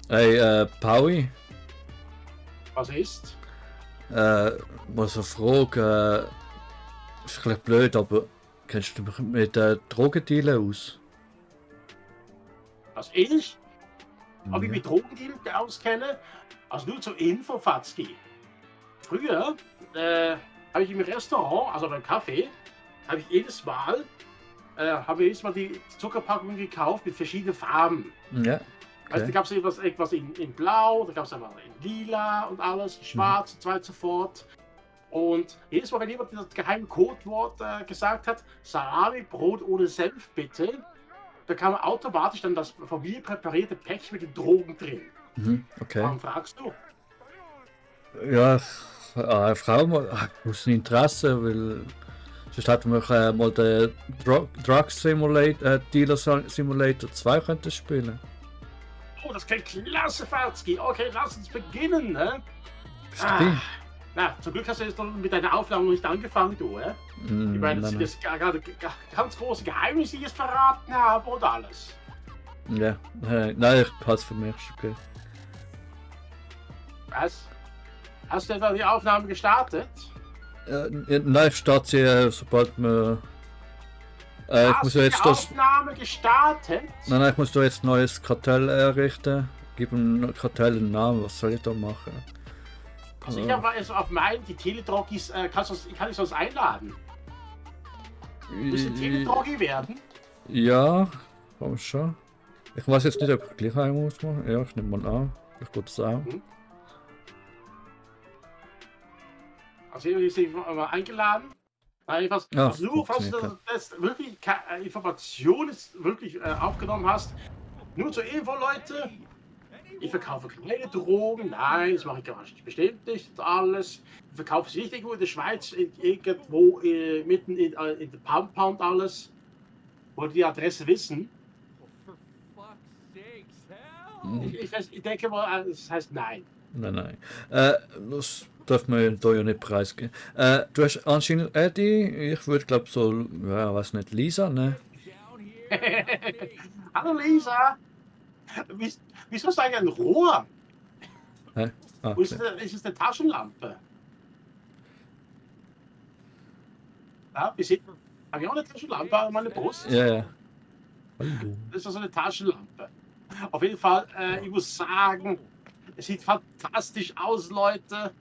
Hey, Paui, Was ist? mal so eine Frage, ist ein bisschen blöd, aber kennst du dich mit Drogendealen aus? Was ich? Ob ich Ja. mit Drogendeal auskenne? Also nur zur Info, Fatzki. Früher habe ich im Restaurant, also beim Kaffee, habe ich jedes Mal, die Zuckerpackung gekauft mit verschiedenen Farben. Ja, Also da okay. gab es etwas in Blau, da gab es aber in Lila und alles, Mhm. Schwarz und so weiter und so fort. Und jedes Mal, wenn jemand das geheime Codewort gesagt hat, Salami-Brot ohne Senf bitte, da kam automatisch dann das von mir präparierte Päckchen mit den Drogen drin. Mhm. Okay. Warum fragst du? Ja, eine Frau mal, aus Interesse, weil sonst hätten wir mal den Drug Simulator, Dealer Simulator 2 könnten spielen. Oh, das klingt klasse, Farzki. Okay, lass uns beginnen. Ne? Bist du Ah, dabei? na, zum Glück hast du jetzt noch mit deiner Aufnahme noch nicht angefangen, du. Ich meine, das Nein, sind nein. jetzt gerade ganz große Geheimnisse, die ich jetzt verraten habe und alles. Ja, nein, ich halte es für mich, ist okay. Was? Hast du etwa die Aufnahme gestartet? Nein, ich starte sie, sobald wir. Ich muss Hast ja du die jetzt das. Aufnahme gestartet? Nein, ich muss da jetzt ein neues Kartell errichten. Gib dem Kartell einen Namen, was soll ich da machen? Also ich habe es auf meinen, die Teledroggies, kann ich sonst einladen? Willst du Teledroggie werden? Ja, komm schon. Ich weiß jetzt nicht, ob ich gleich einen muss machen. Ja, ich nehme mal an. Ich gut das auch. Hm? Also hier ist mal eingeladen. Was, Ja, also nur falls funktioniert du klar. das wirklich Informationen wirklich aufgenommen hast, nur zur Info, Leute. Ich verkaufe keine Drogen, nein, das mache ich gar nicht, bestimmt nicht und alles. Ich verkaufe es nicht irgendwo in der Schweiz, irgendwo mitten in der Pampa und alles. Wollt ihr die Adresse wissen? Ich denke mal, das heißt nein. Nein. Das darf man da ja nicht preisgeben. Du hast anscheinend Eddie, ich würde glaube so, ja, weiß nicht, Lisa, ne? Hallo Lisa, wieso ist eigentlich ein Rohr? Hä? Ah, Wo okay. ist es eine Taschenlampe? Ja, habe ich auch eine Taschenlampe an meiner Brust? Ja. Hallo. Das ist also eine Taschenlampe. Auf jeden Fall, ich muss sagen, es sieht fantastisch aus, Leute.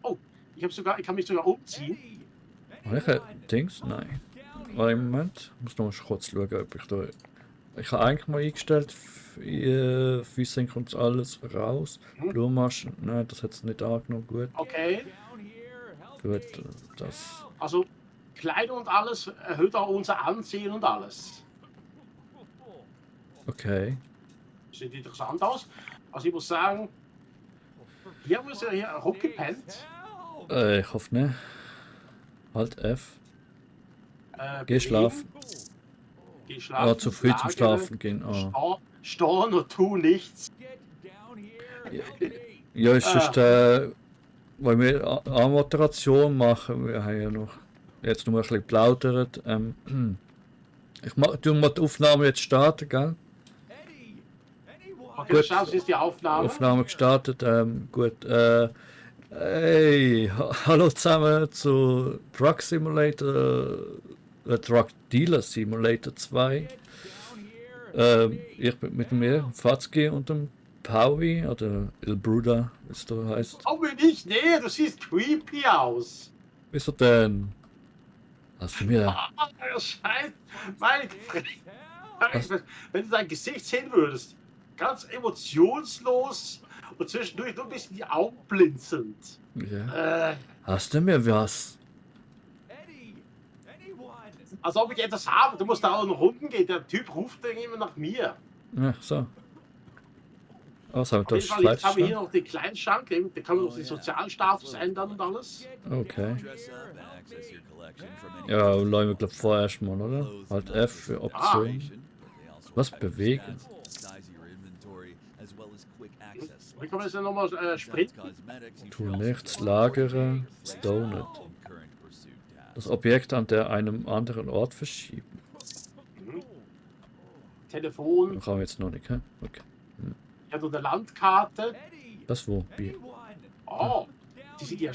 Oh, ich kann mich sogar umziehen. Welche Dings? Nein. Einen Moment. Ich muss noch mal kurz schauen, ob ich da. Ich habe eigentlich mal eingestellt, Füße kommt alles raus. Hm, Blumenmaschen, nein, das hat es nicht angenommen. Gut. okay, Gut, das. also Kleidung und alles erhöht auch unser Ansehen und alles. Okay. Sieht interessant aus. Also ich muss sagen, hier haben wir es ja hier rumgepennt. Ich hoffe nicht. Halt F. Geh Bewegen, schlafen. geh Ah, zu schlafen, früh zum lagere, Schlafen gehen. Ah. storn und tu nichts. Ja, ja, es ist, weil wir Moderation machen, wir haben ja noch jetzt nur ein bisschen geplaudert. Ich tu mal die Aufnahme jetzt starten, gell? Okay, Gut, schaust du jetzt die Aufnahme? Aufnahme gestartet. Gut. Hey, hallo zusammen zu Drug Simulator, Drug Dealer Simulator 2. Ich bin mit mir, Fatzki und dem Paui, oder Il Bruder, wie es da heißt. Komm mir nicht näher, du siehst creepy aus. Wieso denn? Hast du mir. Scheiße, meine Was? wenn du dein Gesicht sehen würdest, ganz emotionslos und zwischendurch nur ein bisschen die Augen blinzelnd. Ja. Hast du mir was? Als ob ich etwas habe. Du musst da auch noch unten gehen. Der Typ ruft dann immer nach mir. Ja, so. Also, Auf das jeden Fall, jetzt haben wir hier Schleifstein. noch den kleinen Schrank. Da kann man noch den Sozialstatus ändern und alles. Okay. Ja, lassen wir glaube vorerst mal, oder? Halt F für Option. Was bewegen? Wie kann man das denn nochmal sprinten? Tu nichts, lagere, Stoned. Das Objekt an einem anderen Ort verschieben. Mhm. Telefon. Kann wir jetzt noch nicht, hä? Okay. Ja, nur eine Landkarte. Das wo? Wie? Oh, die sind ja,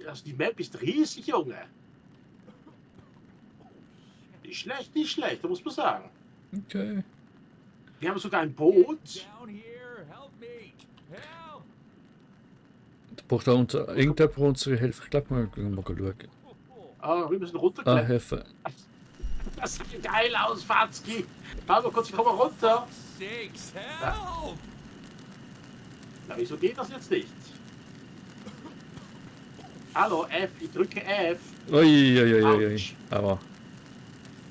also die Map ist riesig, Junge. Nicht schlecht, da muss man sagen. Okay. Wir haben sogar ein Boot. Da braucht auch irgendjemand unsere Hilfe. Ich glaube, wir können mal schauen. Ah, wir müssen Ah, runterklettern. Hilfe. Das sieht geil aus, Fatzki. Warte mal kurz, ich komme runter. Na, wieso geht das jetzt nicht? Hallo, F, ich drücke F. Uiuiuiui. Autsch. Aber.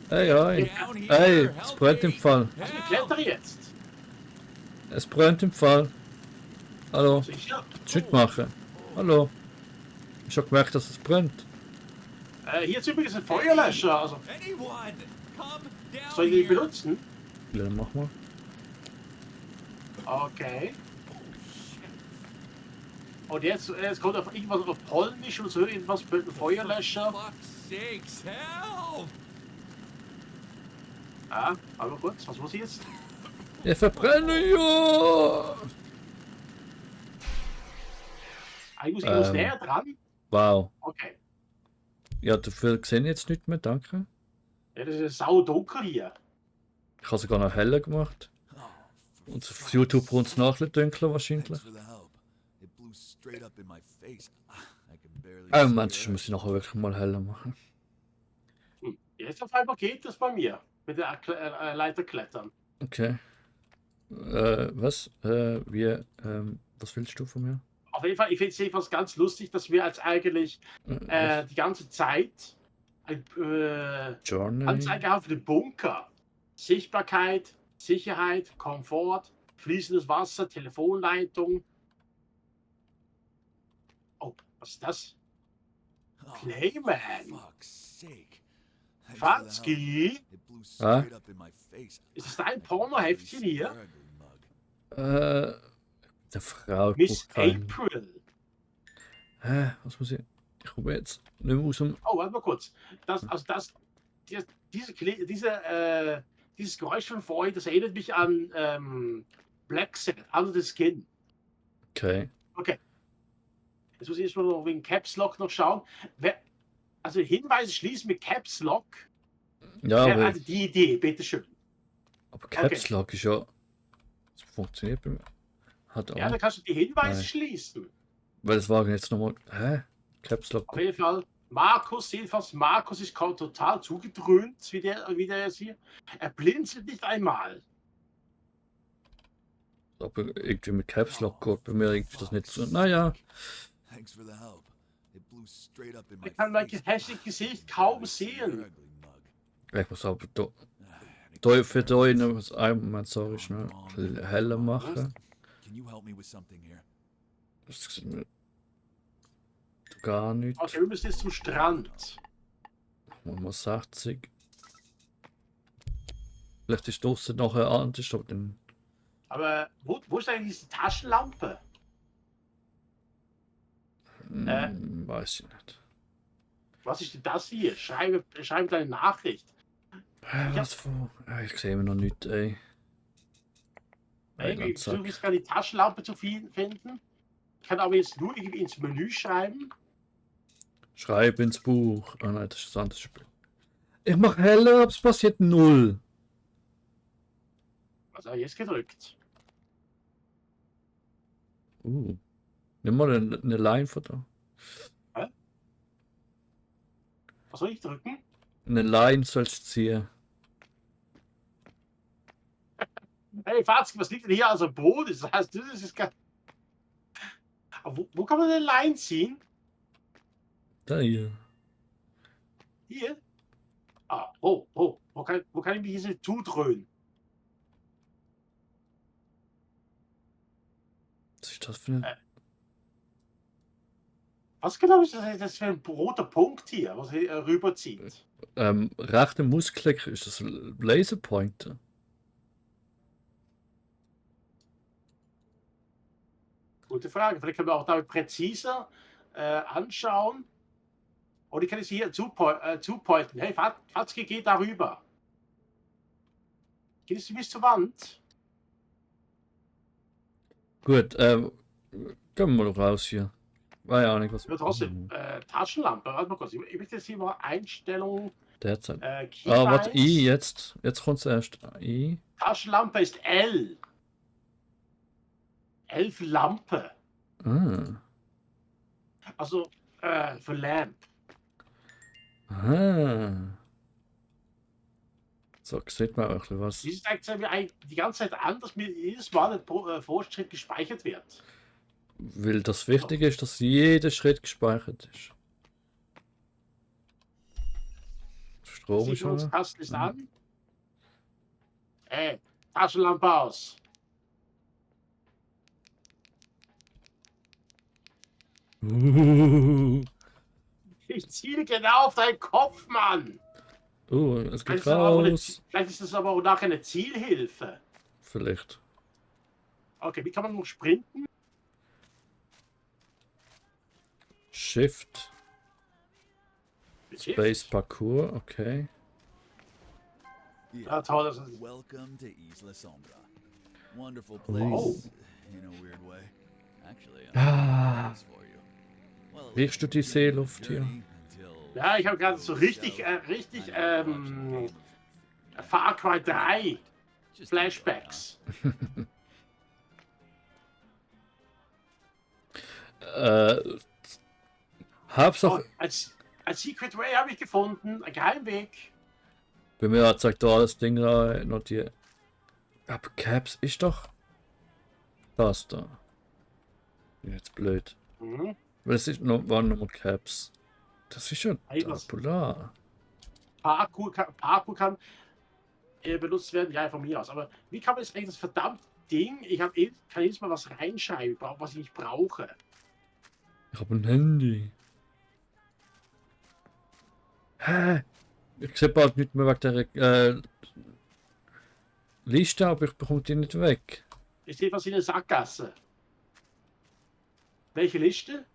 Hey. Hey, es brennt im Fall. Also, ich klettere jetzt. Es brennt im Fall. Hallo. Sicher? Shit machen. Hallo. Ich hab gemerkt, dass es brennt. Hier ist übrigens ein Feuerlöscher. Also, soll ich den benutzen? Ja, dann mach mal. Okay. Und jetzt kommt auf irgendwas auf Polnisch und so irgendwas mit einem Feuerlöscher. Ah, aber kurz, was muss ich jetzt? Ich verbrenne, ja! Ich muss näher dran. Wow. Okay. Ja, dafür sehe ich jetzt nicht mehr, danke. Ja, das ist sau dunkel hier. Ich habe sogar noch heller gemacht. Und auf YouTube braucht es noch ein bisschen dunkler wahrscheinlich. Manchmal muss ich nachher wirklich mal heller machen. Jetzt auf einmal geht das bei mir. Mit der Leiter klettern. Okay. Was? Was willst du von mir? Auf jeden Fall, ich finde es jedenfalls ganz lustig, dass wir als eigentlich die ganze Zeit Journey. Anzeige haben für den Bunker. Sichtbarkeit, Sicherheit, Komfort, fließendes Wasser, Telefonleitung. Oh, was ist das? Playman. Fatzki? Ah? Ist das dein Pornoheftchen hier? Der Frau. Miss keinen. April. Was muss ich? Ich komme jetzt nicht mehr aus dem. Oh, warte mal kurz. Dieses Geräusch von vorhin, das erinnert mich an Black Sabbath, Under the Skin. Okay. Okay. Jetzt muss ich erstmal noch wegen Caps Lock noch schauen. Also Hinweise schließen mit Caps Lock. Ja, aber, Also die Idee, bitteschön. aber Caps Lock ist ja. Das funktioniert bei mir. Hat auch. Ja, dann kannst du die Hinweise Nein. schließen. Weil das war jetzt nochmal. Caps Lock. Auf jeden Fall, Markus ist total zugedröhnt, wie der jetzt hier. Er blinzelt nicht einmal. Aber irgendwie mit Caps Lock geht bei mir irgendwie das nicht so. Naja. Ich kann mein hässliches Gesicht kaum sehen. Ich muss aber da für da noch einmal, sorry, schnell heller machen. Das sieht mir gar nicht. Okay, wir müssen jetzt zum Strand. Machen wir 60. Vielleicht ist draußen nachher anders, aber dann. Aber wo ist eigentlich diese Taschenlampe? Weiß ich nicht. Was ist denn das hier? Schreibe deine Nachricht. Was für. Ich sehe immer noch nicht, ey. Ich versuche jetzt gerade die Taschenlampe zu finden. Ich kann aber jetzt nur irgendwie ins Menü schreiben. Schreib ins Buch. Oh nein, das ist ein anderes Spiel. Ich mache heller, aber es passiert 0. Was habe ich jetzt gedrückt? Nimm mal eine Line von da. Was soll ich drücken? Eine Line sollst du ziehen. Hey Fatzki, was liegt denn hier als Boden? Das heißt, das ist gar... Aber wo kann man eine Line ziehen? Da hier. Hier? Ah, wo kann ich mich hier zudröhnen? Was ist das für eine. Was genau ist das für ein roter Punkt hier, was hier rüberzieht? Rechter Mausklick ist das Laserpointer. Gute Frage. Vielleicht können wir auch damit präziser anschauen. Oder ich kann es hier zupointen. Hey, Fatzki, geh darüber. Gehst du bis zur Wand? Gut, gehen wir mal raus hier. Weiß ja nicht, was Ja, trotzdem, Taschenlampe, warte mal kurz. Ich möchte jetzt hier mal Einstellungen, derzeit. Ah, warte, Keybinds. jetzt. Jetzt kommt erst I. Taschenlampe ist L. L für Lampe. Ah. Also, für Lamp. Aha. So, sieht man auch ein bisschen was. Dieses zeigt mir eigentlich die ganze Zeit an, dass mir jedes Mal ein Fortschritt gespeichert wird. Weil das Wichtige ist, dass jeder Schritt gespeichert ist. Strom ist aber. Sicherungskasten ist an. Taschenlampe aus. Ich ziele genau auf deinen Kopf, Mann. Es geht Vielleicht ist, das aber eine, raus. vielleicht ist das aber auch nachher eine Zielhilfe. Vielleicht. Okay, wie kann man noch sprinten? Shift. Space Parkour, okay. Ja, toll, das ist. Welcome to Isla Sombra. Wonderful Oh. place in a weird way. Actually, I'm Ah. place for you. Well, Riechst du die Seeluft hier? journey until Ja, ich habe gerade so richtig, Far Cry 3 just Flashbacks. Hauptsache, Oh, als Secret Way habe ich gefunden, ein Geheimweg. bei mir hat sagt da das Ding da noch die. Aber Caps ist doch das da. Jetzt blöd. Mhm. Weil es ist noch, waren nochmal Caps. Das ist ja Hey, was? Polar. Parkour kann benutzt werden, ja, von mir aus. Aber wie kann man jetzt eigentlich das verdammte Ding, kann jedes Mal was reinschreiben, was ich nicht brauche. Ich habe ein Handy. Hä? Ich sehe bald nicht mehr wegen der Liste, aber ich bekomme die nicht weg. Ich sehe was in der Sackgasse. Welche Liste?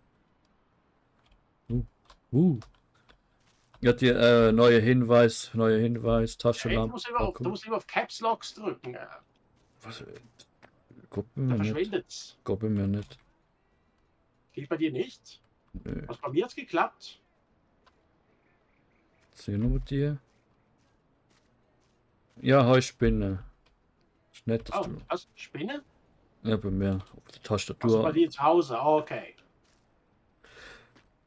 Ja, die neue Hinweis, Hey, du Taschenlampe. musst immer auf Caps Locks drücken. Was? Da Guck mir nicht. verschwindet's. Guck mir nicht. Geht bei dir nicht? Nö. Was bei mir hat's geklappt? Sehen wir mit dir. Ja, Heuspinne. Ist nett, dass Oh, du. was? Spinne? Ja, bei mir. Auf der Also Tastatur. bei dir zu Hause, okay.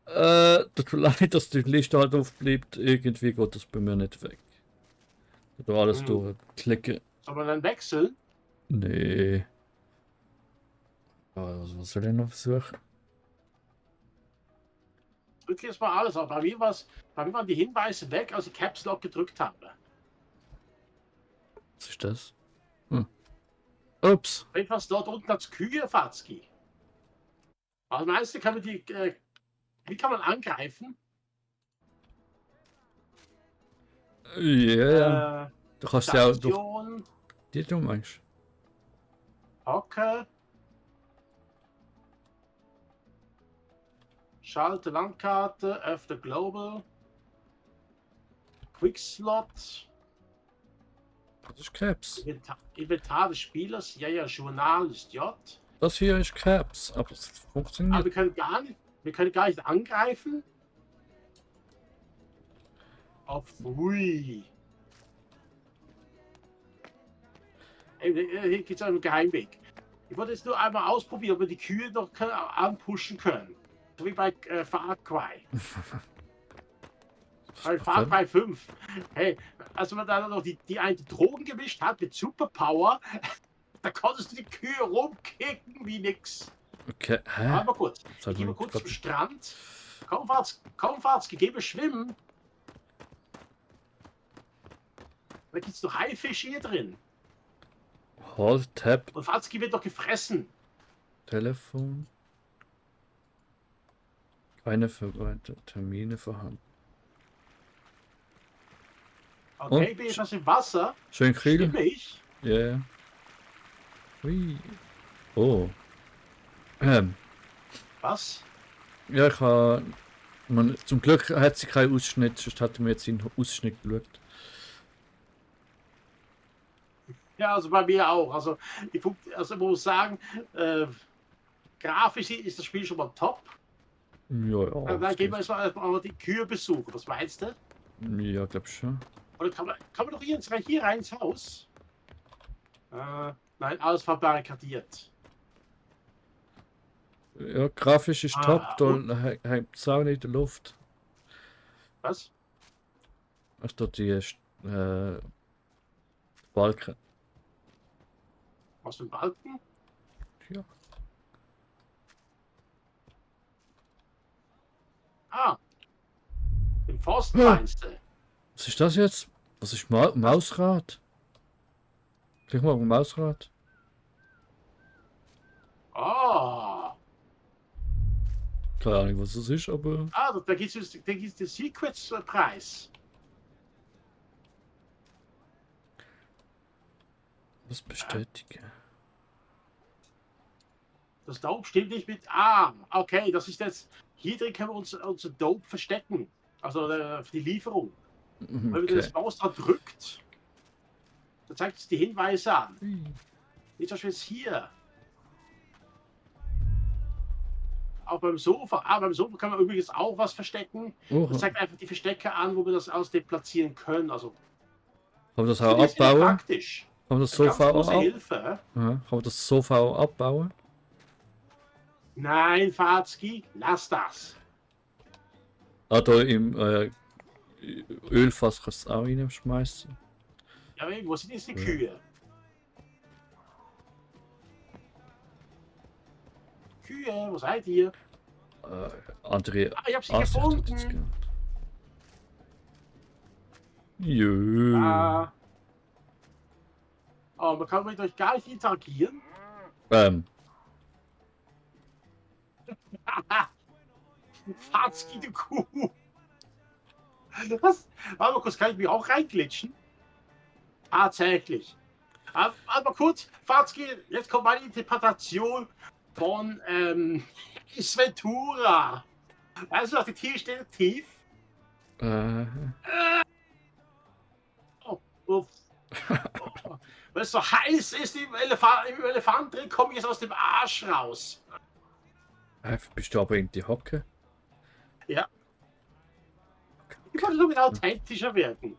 Tut mir leid, dass die Liste halt aufbleibt. Irgendwie geht das bei mir nicht weg. Da alles durchklicke. Soll man dann wechseln? Nee. Was soll ich noch versuchen? Drück jetzt mal alles auf. Bei mir waren die Hinweise weg, als ich Caps Lock gedrückt habe. Was ist das? Ups. Was dort unten als Kühe, Fatzki. Also meinst du, wie kann man angreifen? Ja. Du kannst ja auch durch Station, die du meinst. Hocke. Schalte Landkarte, öffne Global. Quickslot. Das ist Caps. Inventar des Spielers. Ja, Journal ist J. Das hier ist Caps, aber es Aber funktioniert. wir können gar nicht angreifen. Auf Hui. Hier gibt es einen Geheimweg. Ich wollte jetzt nur einmal ausprobieren, ob wir die Kühe noch anpushen können. So wie bei Far Cry. Bei Far Cry 5. Hey, als man da noch die eine Drogen gemischt hat mit Superpower, da konntest du die Kühe rumkicken wie nix. Okay, hä? Warte mal kurz. Das hat Ich gehe mal mir kurz grad- zum Strand. Kaumfahrts gegeben schwimmen. Da gibt es doch Haifisch hier drin. Hold, Tab, Und Fatzki wird doch gefressen. Telefon. Keine verwandten Termine vorhanden. Okay, Und- ich bin jetzt im Wasser. Schön kriegen? Stimme ich? Ja. Yeah. Hui. Oh. Was? Ja, ich habe. Zum Glück hat sie keinen Ausschnitt, sonst hätte mir jetzt den Ausschnitt geschaut. Ja, also bei mir auch. Also ich muss sagen, grafisch ist das Spiel schon mal top. Ja, ja. Dann es gehen wir geht. jetzt mal die Kühe besuchen. Was meinst du? Ja, glaub schon. Oder kann man doch hier rein ins Haus? Nein, alles verbarrikadiert. Ja, grafisch ist top, da Und hängt es auch nicht in der Luft. was? Ach, da die Balken. Was für ein Balken? Ja. Ah, den Pfosten Ah. meinst du? Was ist das jetzt? Was ist Mausrad? Klick mal auf Mausrad. Ah, Keine Ahnung, was das ist, aber. da gibt es den Secrets-Preis. Was bestätigen? Das Dope stimmt nicht mit. Okay, das ist jetzt. Hier drin können wir unser Dope verstecken. Also für die Lieferung. Wenn man das Mausrad drückt, dann zeigt es die Hinweise an. Nicht zum Beispiel jetzt hier. Auch beim Sofa. Beim Sofa kann man übrigens auch was verstecken. Das zeigt einfach die Verstecke an, wo wir das aus deplatzieren können. Also, Kann man das das auch ist wieder abbauen? praktisch. Kann man das Das ist Sofa ganz auch große ab? Hilfe. Aha. Kann man das Sofa auch abbauen? Nein, Fazki, lass das. Ah, da im Ölfass kannst du es auch reinschmeißen. Ja, wo sind jetzt die Ja. Kühe? Kühe, wo seid ihr? Andere Ich hab sie Ansicht hat jetzt gefunden. gehabt. Jö. Oh, man kann mit euch gar nicht interagieren. Fazki, du Kuh. Was? Warte kurz, kann ich mich auch reinglitschen? Tatsächlich. Aber kurz, Fazki, jetzt kommt meine Interpretation von Sventura. Weißt du noch, die Tierdetektiv? Oh. Weil es so heiß ist im Elefant drin, komme ich jetzt aus dem Arsch raus. Bist du aber in die Hocke? Ja. Ich wollte so wieder authentischer werden.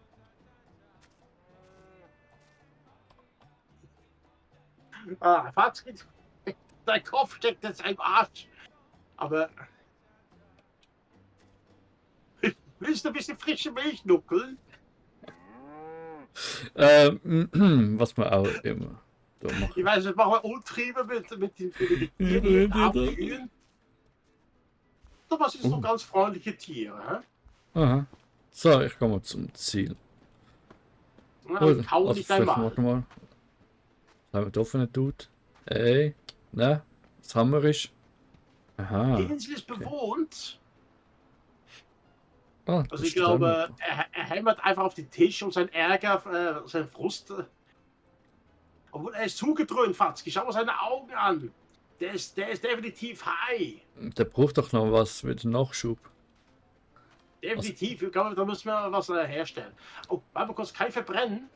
Fazki, dein Kopf steckt jetzt im Arsch. Aber willst du ein bisschen frische Milch nuckeln? Was man auch immer da macht. Ich weiß, das machen wir Untriebe mit den Tieren, Abkühen. Aber es sind so ganz freundliche Tiere. Hä? Aha. So, ich komme zum Ziel. Na, kau nicht vielleicht einmal. warte mal. Was haben wir da für einen Dude? Ey, ne? Das Hammer ist. Aha. Die Insel ist bewohnt. Ah, Also das ich steht glaube, auch er hämmert einfach auf den Tisch und sein Ärger, sein Frust. Obwohl er ist zugedröhnt, Fatzki. Schau mal seine Augen an. Der ist definitiv high. noch. Der braucht doch noch was mit Nachschub. Definitiv. Ich glaube, da müssen wir was herstellen. Oh, warte mal kurz, kein Verbrennen.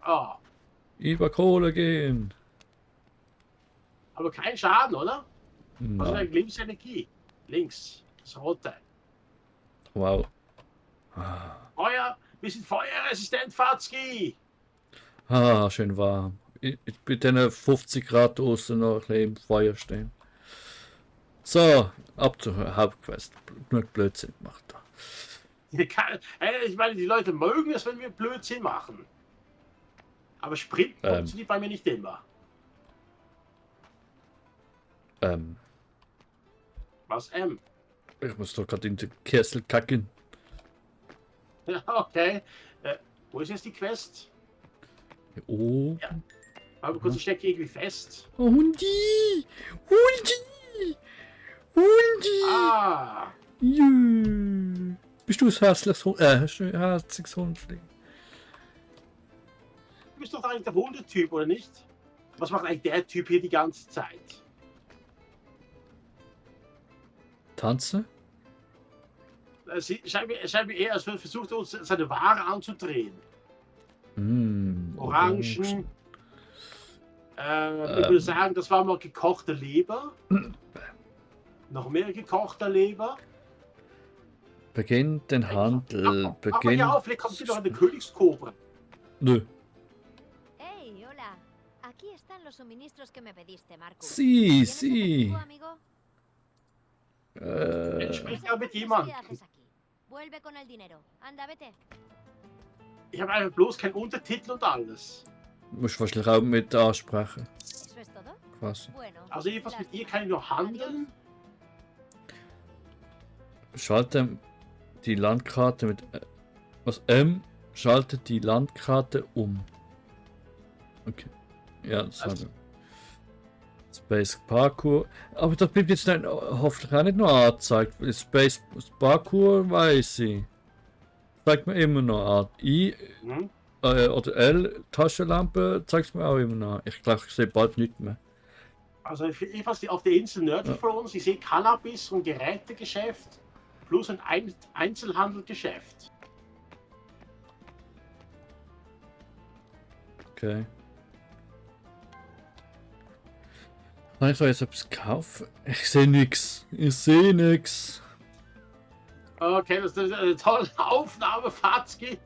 Oh, Über Kohle gehen. aber kein Schaden, oder? Was ist Nein. eine Lebensenergie? Links, das rote. Wow. Ah. Feuer, wir sind feuerresistent, Fatzki. Schön warm. Ich bei diesen 50 Grad außen noch ein bisschen im Feuer stehen. So, ab zur Hauptquest. Genug Blödsinn gemacht da. Ich meine, die Leute mögen es, wenn wir Blödsinn machen. Aber Sprinten funktioniert bei mir nicht immer. Was, Ich muss doch gerade in den Kessel kacken. Ja, okay. Wo ist jetzt die Quest? Hier oben. Ja. Aber kurz, ich stecke irgendwie fest. Oh, Hundi! Hundi! Hundi! Ah, Jö. Bist du ein herzliches Hundling? du bist doch eigentlich der Hundetyp, oder nicht? Was macht eigentlich der Typ hier die ganze Zeit? Tanzen? Es scheint mir eher, als würde versucht, uns seine Ware anzudrehen. Orangen. Ich würde sagen, das war mal gekochte Leber. Noch mehr gekochte Leber. Beginnt den Handel. Mach mal hier Beginnt. auf, vielleicht kommt hier noch eine Königskobra. Nö. Hey, hola. Aquí están los suministros que me pediste, Marcus. Sie, ¿Tienes sie. efectivo, amigo? Ich sprich Pues da mit entonces, jemandem. ¿qué haces aquí? Vuelve con el dinero. Anda, vete. Ich habe einfach bloß keinen Untertitel und alles. Musst wahrscheinlich auch mit ansprechen. ¿Eso es todo? Quasi. Bueno. Also jedenfalls mit ihr kann ich nur handeln. Schalte die Landkarte mit. Was M? Schaltet die Landkarte um. Okay. Ja, das Also- haben wir. Space Parkour. Aber das bleibt jetzt nicht, hoffentlich auch nicht noch angezeigt. Space Parkour weiß ich. Zeigt mir immer noch an. I Hm? oder L Taschenlampe zeigt es mir auch immer noch an. Ich glaube, ich sehe bald nichts mehr. Also jedenfalls auf der Insel nördlich von uns, ich sehe Cannabis und Gerätegeschäft plus ein Einzelhandelgeschäft. Okay. Kann ich da jetzt etwas kaufen? Ich sehe nichts. Ich sehe nichts. Okay, das ist eine tolle Aufnahme, Fatzki.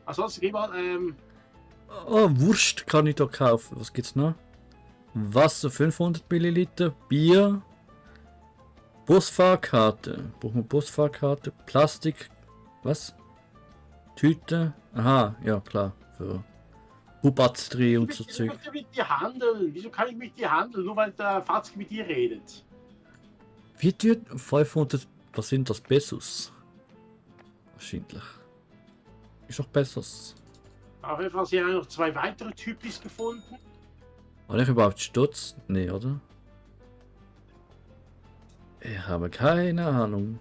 Ansonsten gehen wir, Oh, Wurst kann ich da kaufen. Was gibt's noch? Wasser 500 Milliliter, Bier, Busfahrkarte. Brauchen wir Busfahrkarte? Plastik. Was? Tüte. Aha, ja klar. Für Bubatstrie und so ich Zeug. möchte mit dir handeln. Wieso kann ich mit dir handeln? Nur weil der Fatzki mit dir redet. Wie teuer? 500. Was sind das? Pesos? Wahrscheinlich. Ist doch Pesos. Auf jeden Fall haben wir noch 2 weitere Typis gefunden. War ich überhaupt Stutz? Nee, oder? Ich habe keine Ahnung.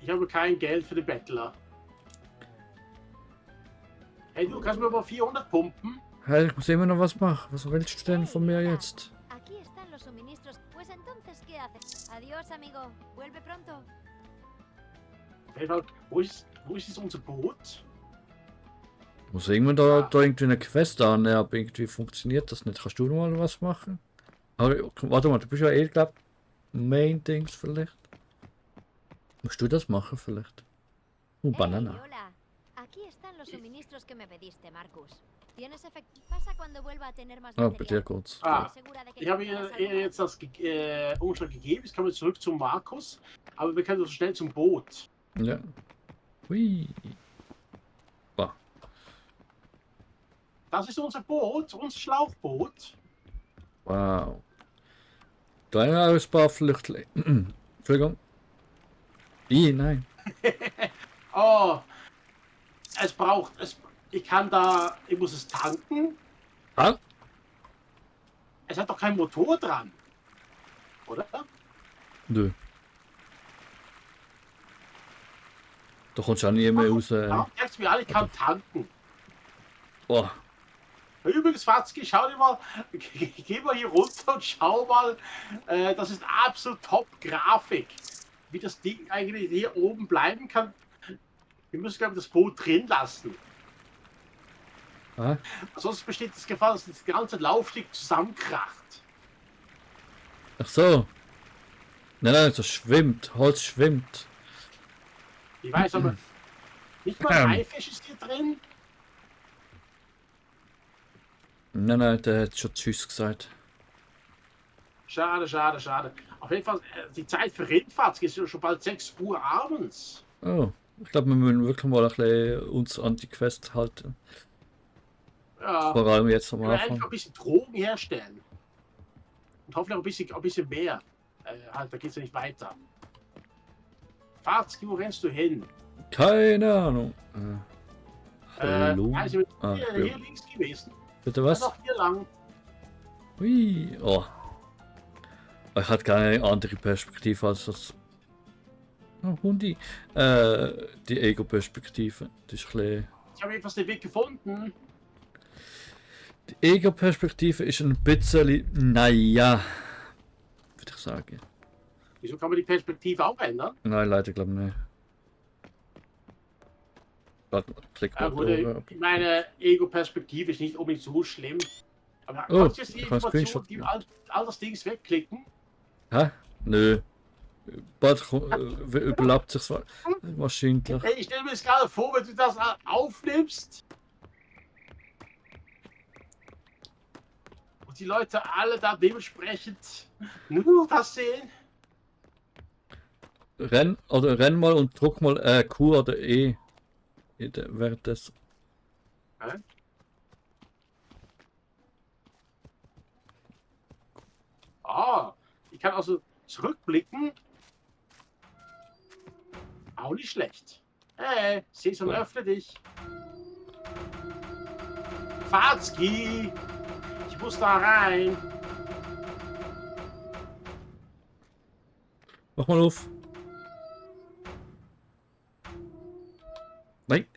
Ich habe kein Geld für den Bettler. Hey, du kannst mir mal 400 pumpen. Hey, ich muss immer noch was machen. Was willst du denn von mir jetzt? Aquí están los suministros. Pues entonces, ¿qué haces? Adiós, amigo. Vuelve pronto. Auf jeden Fall, wo ist jetzt unser Boot? Ich muss irgendwann da irgendwie eine Quest annehmen, aber irgendwie funktioniert das nicht. Kannst du noch mal was machen? Aber warte mal, du bist ja eh, glaub Main-Dings vielleicht. Musst du das machen vielleicht? Banana. Hey, hola. Aquí están los suministros que me pediste, Marcus. ¿Tienes efectivo? Pasa cuando vuelva a tener más Ah, bei dir material. geht's. Ah, Estoy segura de que ich habe encontrarás ihr algo jetzt das Umschlag gegeben. Jetzt kommen wir zurück zum Markus. Aber wir können so schnell zum Boot. Ja. Hui. Das ist unser Boot, unser Schlauchboot. Wow. Da haben wir auch ein paar Flüchtlinge. Entschuldigung. Nein. Oh, es braucht es. Ich muss es tanken. Ah? Es hat doch kein Motor dran. Oder? Nö. Da kommst du auch nie mehr raus. Ja, sagst mir alle, ich kann tanken. Oh. Übrigens, Fatzki, schau dir mal, geh mal hier runter und schau mal. Das ist absolut Top-Grafik. Wie das Ding eigentlich hier oben bleiben kann. Wir müssen, glaube ich, das Boot drin lassen. Ah? Sonst besteht das Gefahr, dass das ganze Laufsteg zusammenkracht. Ach so. Nein, das schwimmt. Holz schwimmt. Ich weiß aber, nicht mal ein Haifisch ist hier drin. Nein, der hat schon Tschüss gesagt. Schade, schade, schade. Auf jeden Fall, die Zeit für Rindfahrtski ist ja schon bald 6 Uhr abends. Oh. Ich glaube, wir müssen wirklich mal ein bisschen uns an die Quest halten. Ja, Vor allem jetzt am wir werden einfach Anfang. ein bisschen Drogen herstellen. Und hoffentlich auch ein bisschen mehr. Halt, da geht's ja nicht weiter. Farzki, wo rennst du hin? Keine Ahnung. Hallo? Also mit Ah, hier ja. links gewesen. Bitte Was? was? Noch hier lang. Hui. Oh. Ich hatte keine andere Perspektive als das. Oh, Hundi. Die Ego-Perspektive. Das ist ein bisschen... Ich habe etwas den Weg gefunden. Die Ego-Perspektive ist ein bisschen, naja, würde ich sagen. Wieso kann man die Perspektive auch ändern? Nein, leider glaube ich nicht. Warte mal, klick Ja, mal gut, drüber. meine Ego-Perspektive ist nicht unbedingt so schlimm. Aber Oh, kannst du jetzt die ich kann Information, Screenshot die machen. all das Dings wegklicken? Hä? Nö. Bald überlappt sich wahrscheinlich. Hey, ich stelle mir das gerade vor, wenn du das aufnimmst. Und die Leute alle da dementsprechend nur das sehen. Renn mal und druck mal Q oder E. Währenddessen. Hä? Ah, ich kann also zurückblicken. Auch nicht schlecht. Hey, Seson, öffne dich. Fahrtski! Ich muss da rein. Mach mal auf. Nein.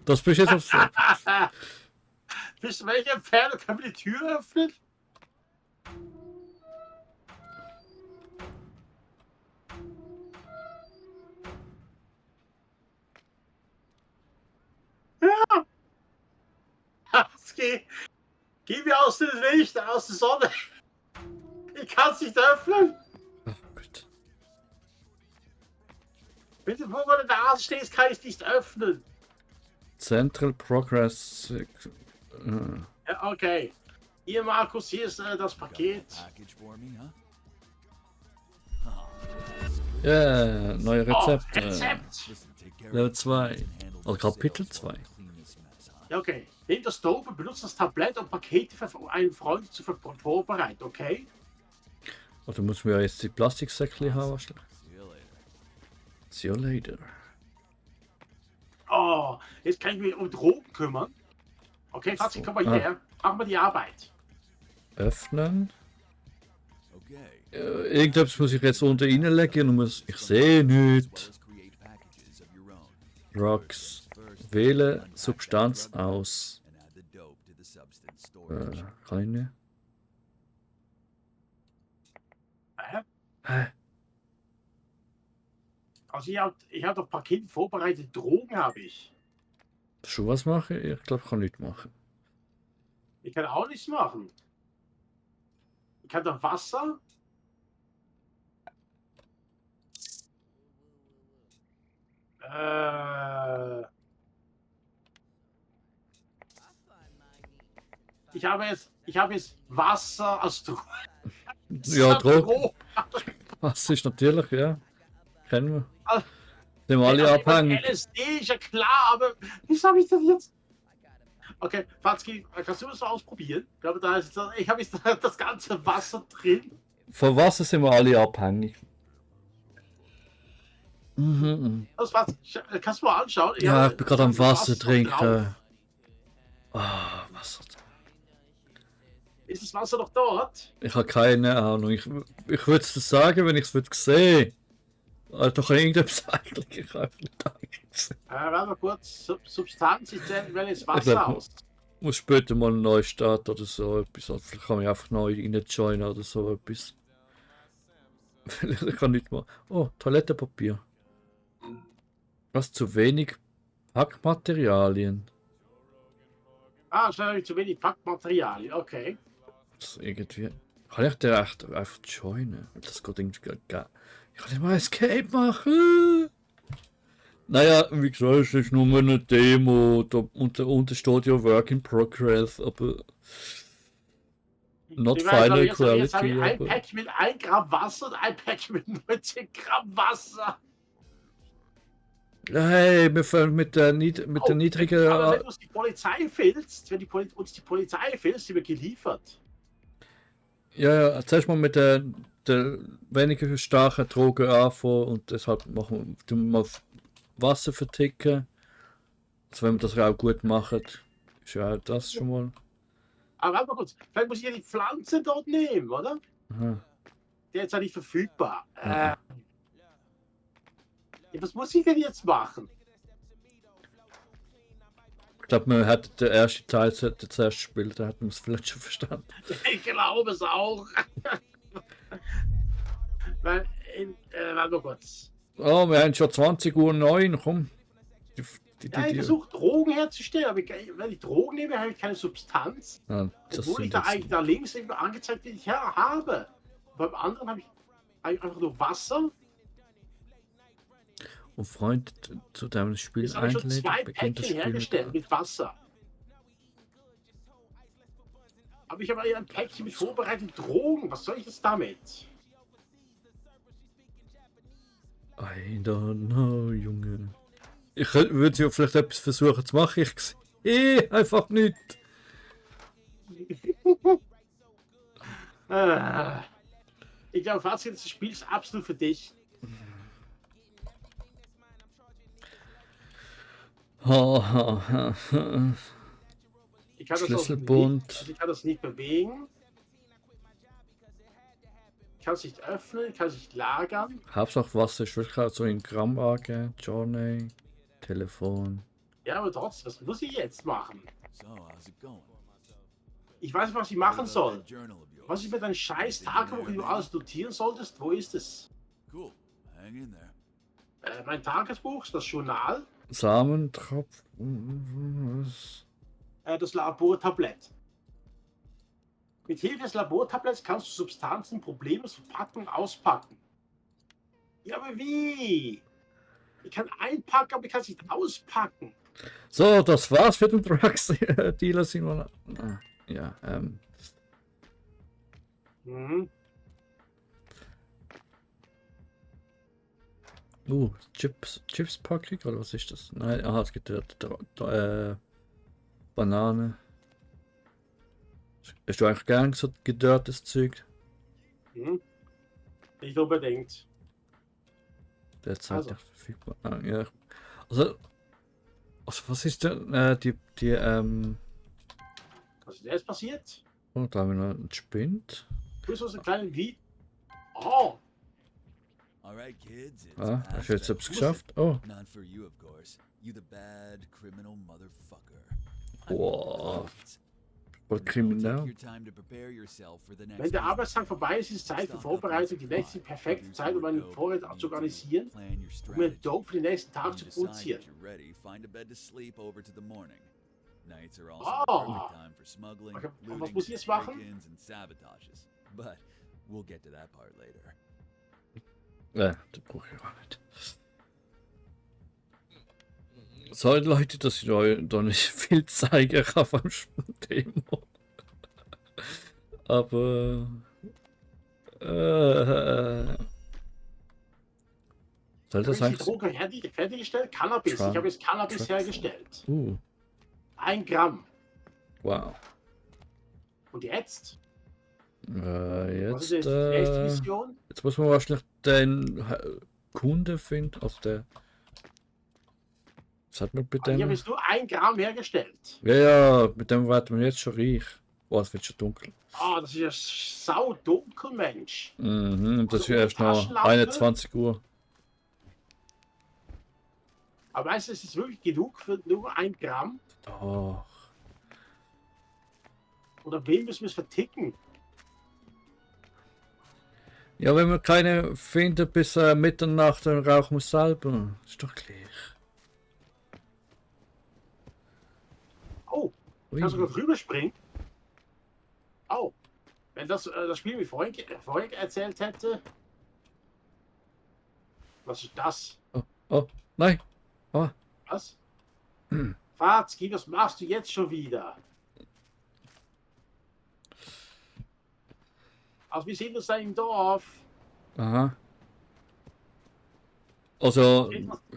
Das bist jetzt aufs. Bis zu welcher Entfernung können wir die Tür öffnen? Ja. Geh mir aus dem Licht, aus der Sonne. Ich kann es nicht öffnen. Oh Gott. Bitte, wo meine Nase steht, kann ich nicht öffnen. Central Progress. Ja, okay. Hier, Markus, hier ist das Paket. Package for me, huh? Ja, neue Oh, Rezepte. Rezept. Listen, take care Level of 2. Oder Kapitel 2. Ja, okay. Nimm das Dope, benutzt das Tablett, um Pakete für einen Freund zu vorbereiten, okay? Oder muss man ja jetzt die Plastiksäckchen haben? See you later. See you later. Oh, jetzt kann ich mich um Drogen kümmern. Okay, Fazit, komm mal hierher. Machen wir die Arbeit. Öffnen. Okay. Irgendetwas muss ich jetzt unten reinlegen und muss. Ich sehe nichts. Let's create packages of your own. Rocks. Wähle Substanz aus. And add the dope to the substance storage. Kann ich nicht. Hä? Hä? Also ich hab doch Pakete vorbereitet. Drogen habe ich. Schon was machen? Ich glaube, ich kann nichts machen. Ich kann auch nichts machen. Ich kann doch Wasser. Ich habe jetzt Wasser als Drogen. Ja, Drogen. Was ist natürlich, ja. Kennen wir. Ah. Sind wir alle abhängig. LSD ist ja klar, aber wie habe ich das jetzt? Okay, Fatzki, kannst du das mal ausprobieren? Ich glaube, ich habe jetzt das ganze Wasser drin. Von Wasser sind wir alle abhängig. Mhm. Das kannst du mal anschauen. Ja, ich bin gerade am Wasser drauf. trinken. Ah, Wasser. Ist das Wasser noch dort? Ich habe keine Ahnung. Ich würde es dir sagen, wenn ich es sehen würde. Doch irgendetwas eigentlich. Ich habe nicht gesehen. Warte mal kurz. Substanz, ich wähle jetzt Ich Wasser glaub, aus. Muss später mal einen neuen Start oder so etwas. Oder vielleicht kann ich einfach neu reinjoinen oder so etwas. Ich kann nicht mal. Oh, Toilettenpapier. Was zu wenig Packmaterialien. Ah, schnell zu wenig Packmaterialien, okay. Das irgendwie. Kann ich den echt einfach joinen? Das geht irgendwie gar. Ich kann nicht mal Escape machen. Naja, wie gesagt, es ist nur eine Demo. Unten steht ja Work in Progress, aber. Not Ich weiß, aber final jetzt habe ich quality. ein Aber, Pack mit 1 Gramm Wasser und ein Pack mit 19 Gramm Wasser. hey, wir fangen mit der niedrigen. Aber wenn du uns die Polizei filzt, wenn uns die Polizei filzt, sind wir geliefert. Ja, zuerst mal mit der weniger starken Drogen anfangen und deshalb machen wir mal Wasser verticken. Also wenn wir das auch gut machen, ist ja das schon mal. Aber warte mal kurz, vielleicht muss ich ja die Pflanze dort nehmen, oder? Aha. Der ist ja nicht verfügbar. Mhm. Was muss ich denn jetzt machen? Ich glaube, man hätte den ersten Teil zuerst gespielt, da hätten wir es vielleicht schon verstanden. Ich glaube es auch. Warte mal kurz. Oh, wir haben schon 20:09 Uhr, komm. Ja, ich versuche Drogen herzustellen, aber wenn ich Drogen nehme, habe ich keine Substanz. Ja, das Obwohl ich sind da jetzt, eigentlich da links irgendwo angezeigt, die ich habe. Beim anderen habe ich einfach nur Wasser. um Freund zu deinem Spiel Jetzt habe ich schon einlädt, 2 beginnt das Päckchen Spiel hergestellt mit... mit Wasser. Aber ich habe ein Päckchen mit vorbereiteten Drogen. Was soll ich jetzt damit? I don't know, Junge. Ich würde ja vielleicht etwas versuchen zu machen, ich sehe einfach nicht. Ich glaube, Fazit, das Spiel ist absolut für dich. Ich kann das auch Schlüsselbund. nicht, also ich kann das nicht bewegen. Ich kann es nicht öffnen, ich kann es nicht lagern. Hauptsache Wasser ist wirklich auch so in Gramm angegeben. Journey, Telefon. Ja, aber trotzdem, was muss ich jetzt machen? So, how's it going? Ich weiß nicht, was ich What machen about soll. that journal of yours? Was ist mit deinem scheiß Tagebuch, wie du alles notieren solltest? Wo ist es? Cool. Hang in there. Mein Tagebuch, das Journal, Samentropf. Was? das Labortablett. Mit Hilfe des Labortabletts kannst du Substanzen problemlos verpacken und auspacken. Ja, aber wie? Ich kann einpacken, aber ich kann es nicht auspacken. So, das war's für den Drugs-Dealer, Simon. Ja, Mhm. Chips-Packung, oder was ist das? Nein, aha, es gibt Banane. Hast du eigentlich gern so gedörrtes Zeug? Mhm. Nicht unbedingt. Derzeit Also. nicht verfügbar. Ah, ja. Also, was ist denn Was ist jetzt passiert? oh, da haben wir noch einen Spind. Du bist so ein kleiner Wie. Oh, Alright, kids, it's Ah, hast past du jetzt bedtime. etwas geschafft? Oh, Not for you, of course. You the bad criminal motherfucker. wow. Voll Now kriminell. take your time to prepare yourself for the next wenn der business. Arbeitstag vorbei ist, ist Zeit für Vorbereitung. Die nächste perfekte Zeit, um einen Vorrat zu organisieren, Plan your um mir strategy. Dope für den nächsten When Tag you zu decide produzieren. that you're ready, find a bed to sleep over to the morning. Nights are also Oh. the perfect time for smuggling, Okay, und was looting, muss ich jetzt machen? break-ins and sabotages. But we'll get to that part later. Das brauche ich auch nicht. Sorry Leute, dass ich euch da nicht viel zeigen kann vom Demo. Aber soll das Habe ich die eigentlich... Droge fertiggestellt? Cannabis. Ich habe jetzt Cannabis Truck- hergestellt. 1 Gramm. Wow. Und jetzt? Jetzt, Was ist die nächste Mission? jetzt muss man wahrscheinlich den Kunde finden, also der... Was hat man bei Ich habe dem? jetzt nur 1 Gramm hergestellt. Ja, mit dem werden wir jetzt schon reich. Oh, es wird schon dunkel. Ah, das ist ja saudunkel, Mensch. Mhm, und das ist Also erst noch Taschenlampe? 21 Uhr. Aber weißt du, es ist wirklich genug für nur 1 Gramm? Doch. Oder wen müssen wir es verticken? Ja, wenn wir keine finden bis Mitternacht, dann rauchen wir selber. Ist doch gleich. Oh, Ui. kannst du sogar drüber springen? Oh, wenn das Spiel wie vorhin erzählt hätte. Was ist das? Oh, nein. Was? Fazki, was machst du jetzt schon wieder? Also wir sehen uns da im Dorf. Aha. Also,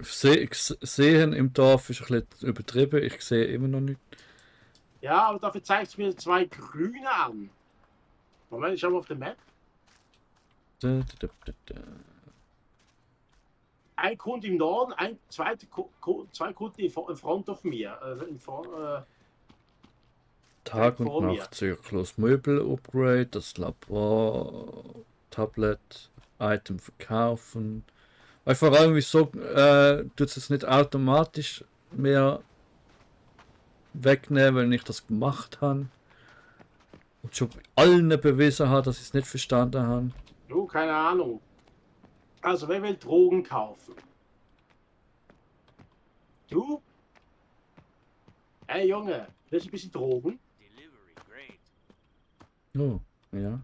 sehen im Dorf ist ein bisschen übertrieben. Ich sehe immer noch nicht. Ja, aber dafür zeigt es mir 2 Grüne an. Moment, ich schau mal auf der Map. Ein Kunde im Norden, zwei Kunden in front of mir. Tag und vor mir. Nachtzyklus, Möbel-Upgrade, das Labor, Tablet, Item verkaufen. Weil vor allem, wieso tut es nicht automatisch mehr wegnehmen, wenn ich das gemacht habe? Und schon allen bewiesen habe, dass ich es nicht verstanden habe. Du, keine Ahnung. Also, wer will Drogen kaufen? Du? Hey Junge, willst du ein bisschen Drogen? Oh, ja.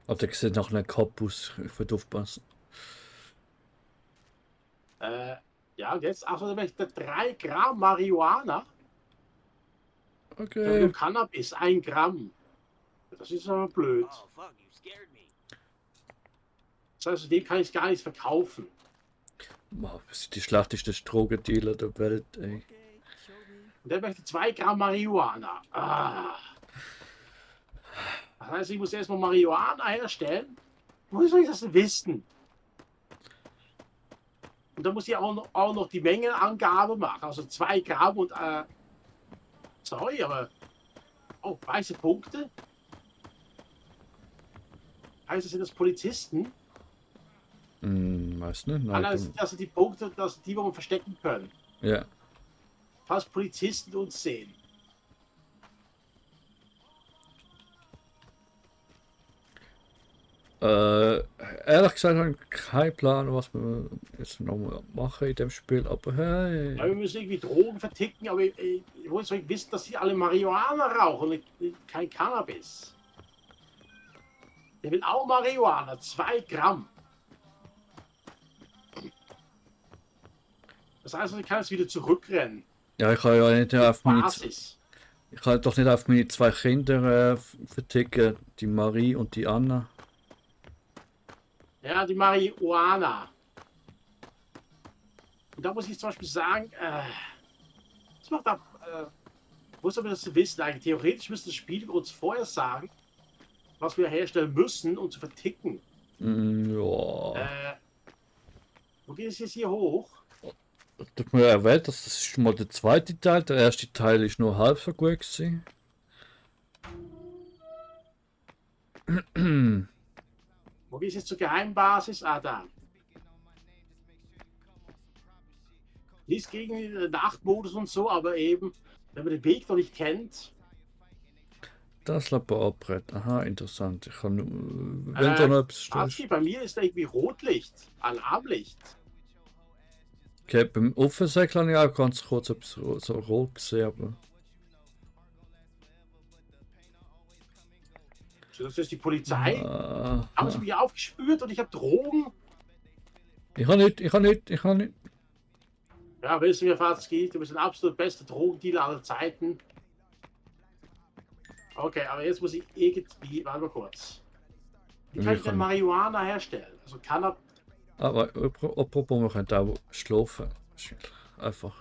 Aber der sieht nach einem Kopf aus. Ich würde aufpassen. Ja, und jetzt, also, da möchte 3 Gramm Marihuana. Ja, Okay. nur Cannabis, 1 Gramm. Das ist aber blöd. Oh, fuck, you scared me. Das heißt, den kann ich gar nicht verkaufen. Wow, wir sind die schlechtesten Drogendealer der Welt, ey. Okay, show me. Und der möchte 2 Gramm Marihuana. Ah. Das heißt, ich muss erstmal Marihuana herstellen. Woher soll ich das denn wissen? Und dann muss ich auch noch die Mengenangabe machen. Also 2 Gramm und sorry, aber. Oh, weiße Punkte? Heißt das, sind das Polizisten? Weiß nicht. Ah, Nein, das sind die Punkte, das sind die, wo wir verstecken können. ja. Falls Polizisten uns sehen. Ehrlich gesagt habe ich keinen Plan, was wir jetzt noch mal machen in dem Spiel, aber hey. Ja, wir müssen irgendwie Drogen verticken, aber ich wollte wissen, dass sie alle Marihuana rauchen und kein Cannabis. Der will auch Marihuana, 2 Gramm. Das heißt, ich kann jetzt wieder zurückrennen. Ja, ich kann ja nicht auf meine, Basis. ich kann doch nicht auf meine 2 Kinder verticken, die Marie und die Anna. Ja, die Marihuana. Und da muss ich zum Beispiel sagen, das macht ab, wo soll wir das wissen eigentlich? Theoretisch müsste das Spiel uns vorher sagen, was wir herstellen müssen, um zu verticken. Ja. Wo geht es jetzt hier hoch? Du hast mir erwähnt, dass das ist schon mal der zweite Teil. Der erste Teil ist nur halb so gut gewesen. Wo geht es jetzt zur Geheimbasis? Ah, da. Nichts gegen den Nachtmodus und so, aber eben, wenn man den Weg noch nicht kennt. Das Laborbrett. Aha, interessant. Ich kann, wenn da noch etwas Aski, steht. bei mir ist da irgendwie Rotlicht, Alarmlicht. Okay, beim Offensäckel habe ich auch ganz kurz etwas so rot gesehen, aber. So, das ist die Polizei. Ah, Haben sie mich aufgespürt und ich habe Drogen? ich kann nicht. Ja, willst du mir Fatski? Du bist ein absolut bester Drogendealer aller Zeiten. Okay, aber jetzt muss ich irgendwie, warte mal kurz. Wie kann ich denn Marihuana herstellen? Also Cannabis. Aber apropos, wir können auch schlafen. Einfach.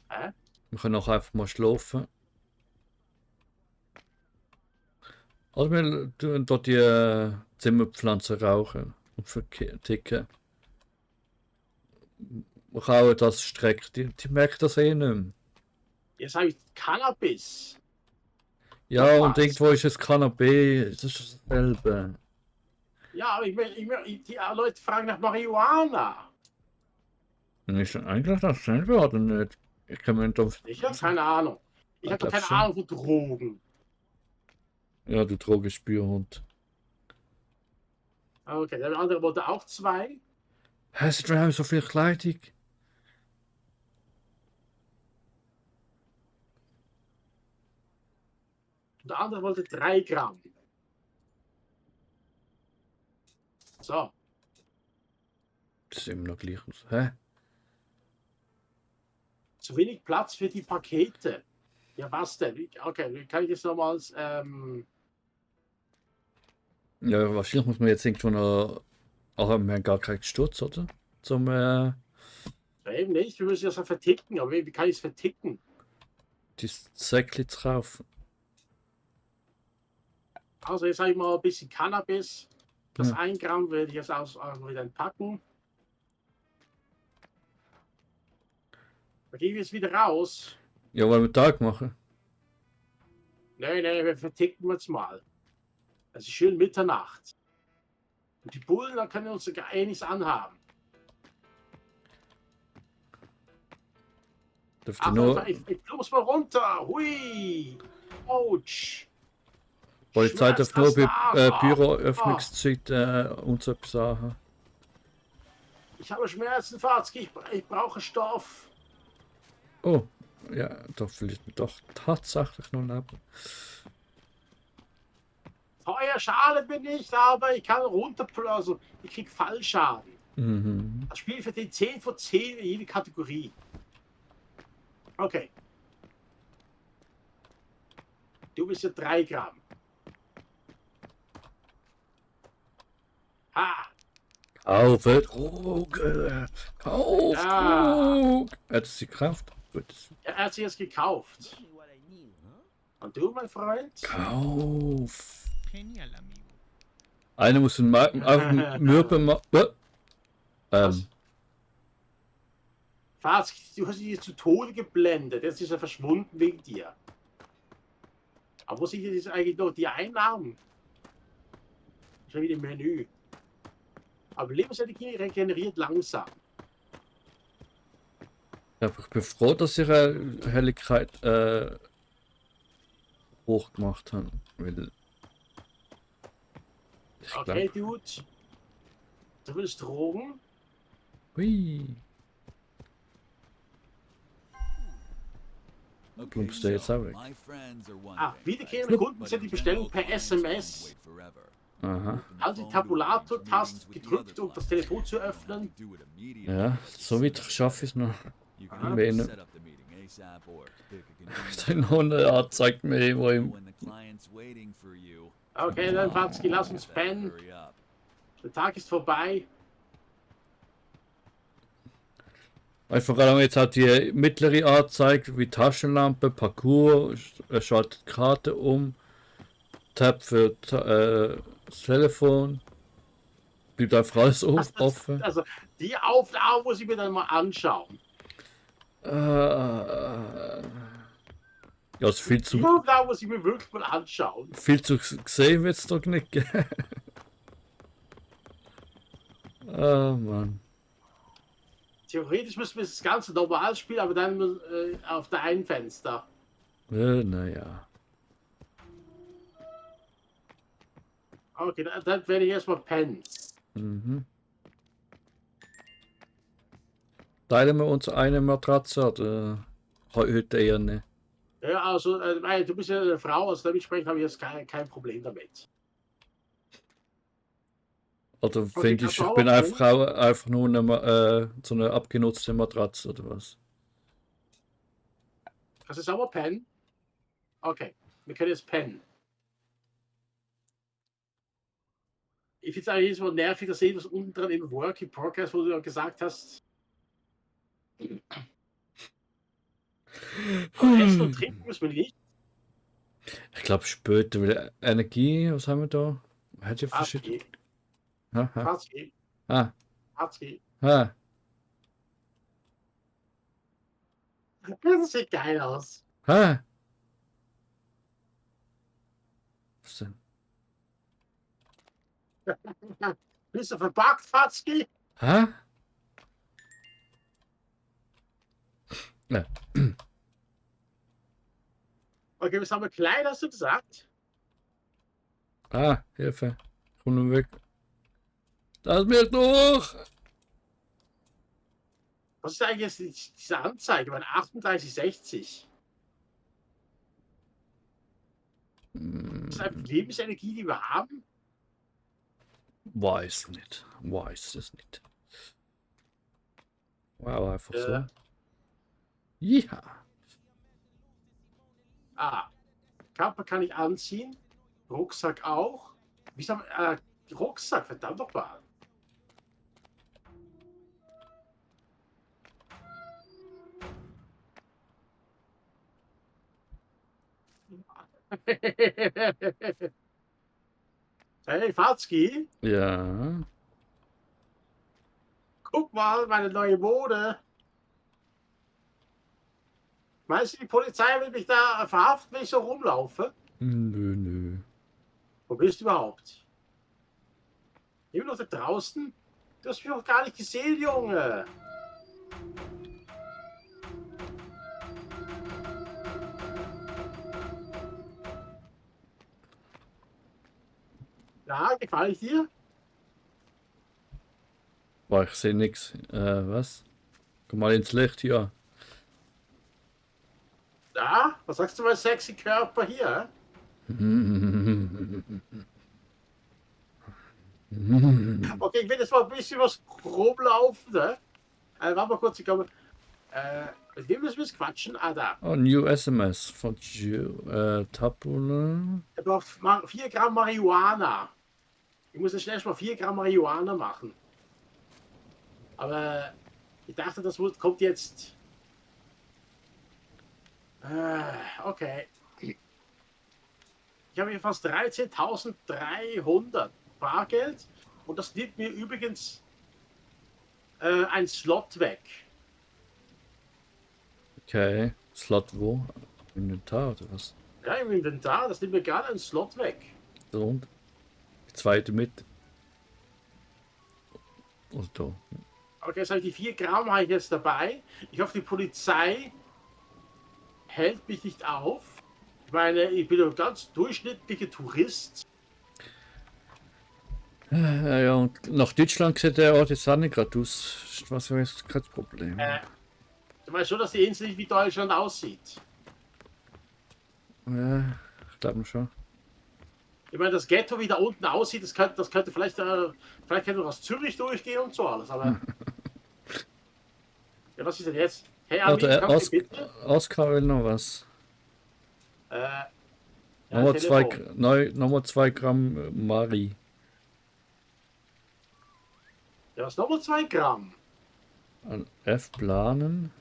Hä? Wir können auch einfach mal schlafen. Also wir tun dort die Zimmerpflanzen rauchen und verticken. Wir rauchen das Streck, die merken das eh nicht mehr. Jetzt habe ich Cannabis. Ja, Ja, und was? irgendwo ist es Cannabis, das ist dasselbe. Ja, aber die Leute fragen nach Marihuana. Ist eigentlich dasselbe oder nicht? Ich kann mir doch. Ich habe keine Ahnung. Ich habe doch keine Ahnung von Drogen. Ja, du Drogenspürhund. Okay, der andere wollte auch 2. Hast du so viel Kleidung? Und der andere wollte 3 Gramm. So. Das sieht immer noch gleich aus. Hä? Zu wenig Platz für die Pakete. Ja, was denn? Okay, wie kann ich das nochmals, Ja, wahrscheinlich muss man jetzt irgendwo noch. Ach, wir haben gar keinen Sturz, oder? Zum. eben nicht. Wir müssen das ja verticken. Aber wie kann ich es verticken? Die Säckchen zu kaufen. Also jetzt habe ich mal ein bisschen Cannabis. Das Ja. 1 Gramm werde ich jetzt wieder entpacken. Da gehen wir jetzt wieder raus. Ja, wollen wir Tag machen? Nee, wir verticken jetzt mal. Es ist schön Mitternacht. Und die Bullen, da können wir uns gar nichts anhaben. Dürfte Ach, nur. ich muss mal runter. Hui. Autsch. Polizei darf nur bei Schmerztaste. Büroöffnungszeit und so etwas sagen. Ich habe Schmerzen, Farzki. Ich brauche Stoff. Oh, ja, doch vielleicht doch tatsächlich noch leben. Feuerschale bin ich, aber ich kann also ich krieg Fallschaden. Mhm. Das Spiel verdient 10 von 10 in jede Kategorie. Okay. Du bist ja 3 Gramm. Ha! Kaufe Droge! Kauf Ja. Droge! Hat es sie Kraft? Gut. Er hat sich jetzt gekauft. Und du, mein Freund? Kauf! Genial, amigo. Einer muss einen Mürbe machen. Was? Faz, du hast dich zu Tode geblendet. Jetzt ist er verschwunden wegen dir. Aber wo sind jetzt eigentlich noch die Einnahmen? Schon wieder im Menü. Aber Lebensenergie regeneriert langsam. Ja, ich bin froh, dass ihre Helligkeit hochgemacht haben. Weil ich Okay, glaub, Dude. Du willst Drogen? hui, Okay, Kommst du jetzt auch weg? my friends are one Ah, thing, wiederkehrende but Kunden sind die Bestellung per clients SMS. wait forever. aha. Also die Tabulator-Taste gedrückt, um das Telefon zu öffnen. Ja, so weit schaffe ich es noch. Ah, Mehr noch eine Anzeige mehr, wo im Okay, dann Fatzki, lass uns pennen. Der Tag ist vorbei. Vor allem jetzt hat die mittlere Anzeige wie Taschenlampe, Parcours, schaltet die Karte um, Tab für das Telefon, bleibt einfach alles offen. Also die Aufnahme muss ich mir dann mal anschauen. Ja, ist viel Die zu Aufnahme muss ich mir wirklich mal anschauen. gesehen wird es doch nicht. Gell? Oh Mann. Theoretisch müssen wir das Ganze normal spielen, aber dann auf der einen Fenster. Naja. Okay, dann werde ich erstmal pennen. Mhm. Teilen wir uns eine Matratze oder heute eher nicht? Ja, also, du bist ja eine Frau, also dementsprechend habe ich jetzt kein Problem damit. Oder Okay, finde kannst ich, du ich auch bin pennen? einfach nur so eine abgenutzte Matratze oder was? Kannst du sauber pennen? Okay, wir können jetzt pennen. Ich finde es eigentlich jedes Mal nervig, dass was unten dran im Work in Progress, wo du ja gesagt hast. Aber Essen und Trinken müssen wir nicht. Ich glaube später, weil Energie, was haben wir da? Hat ja verschiedene. Fatzki, Ha, ha. Fatzki, Ah, Fatzki. ha. Das sieht geil aus. Ha. Was denn? Bist du verpackt, Fatzki? Ha? Ja. Okay, was haben wir klein, hast du gesagt? Ah, Hilfe. Komm nur weg. Lass mich durch! Was ist eigentlich jetzt diese Anzeige? Bei 38,60. Das ist einfach die Lebensenergie, die wir haben. Weiß nicht. Weiß es nicht. Wow, einfach so. Ja. Ja. Ah, Kappe kann ich anziehen. Rucksack auch. Wieso Rucksack, verdammt doch mal. Hey, Fatzki, Ja. guck mal, meine neue Mode. Meinst du, die Polizei will mich da verhaften, wenn ich so rumlaufe? Nö, nö. Wo bist du überhaupt? Immer noch da draußen? Du hast mich noch gar nicht gesehen, Junge. Ja, gefällt ich dir? Boah, ich sehe nix. Was? Komm mal ins Licht hier. Ja, was sagst du mein sexy Körper hier? Okay, ich will jetzt mal ein bisschen was rumlaufen, ne? Warte mal kurz, ich glaube, mit wem müssen wir jetzt quatschen? Ah, da. Oh, new SMS von Tabula. Er braucht 4 Gramm Marihuana. Ich muss jetzt schnell mal 4 Gramm Marihuana machen. Aber ich dachte, das kommt jetzt. Okay. Ich habe hier fast 13.300 Bargeld. Und das nimmt mir übrigens ein Slot weg. Okay. Slot wo? Inventar oder was? Ja, im Inventar, das nimmt mir gerade einen Slot weg. So und? Die zweite mit. Oder da. Okay, jetzt habe ich die 4 Gramm habe ich jetzt dabei. Ich hoffe, die Polizei hält mich nicht auf. Ich meine, ich bin ein ganz durchschnittlicher Tourist. Ja, und nach Deutschland sieht der Ort jetzt auch nicht gerade aus. Was wäre jetzt kein Problem? Du weißt schon, dass die Insel nicht wie Deutschland aussieht. Ja, ich glaube schon. Ich meine, das Ghetto, wie da unten aussieht, das könnte vielleicht könnte noch aus Zürich durchgehen und so alles, aber. Ja, was ist denn jetzt? Hey, Armin, Warte, kannst du bitte? Oscar will noch was. Ja, Nochmal Telefon. nochmal 2 Gramm Mari. Ja, was nochmal 2 Gramm? An F planen.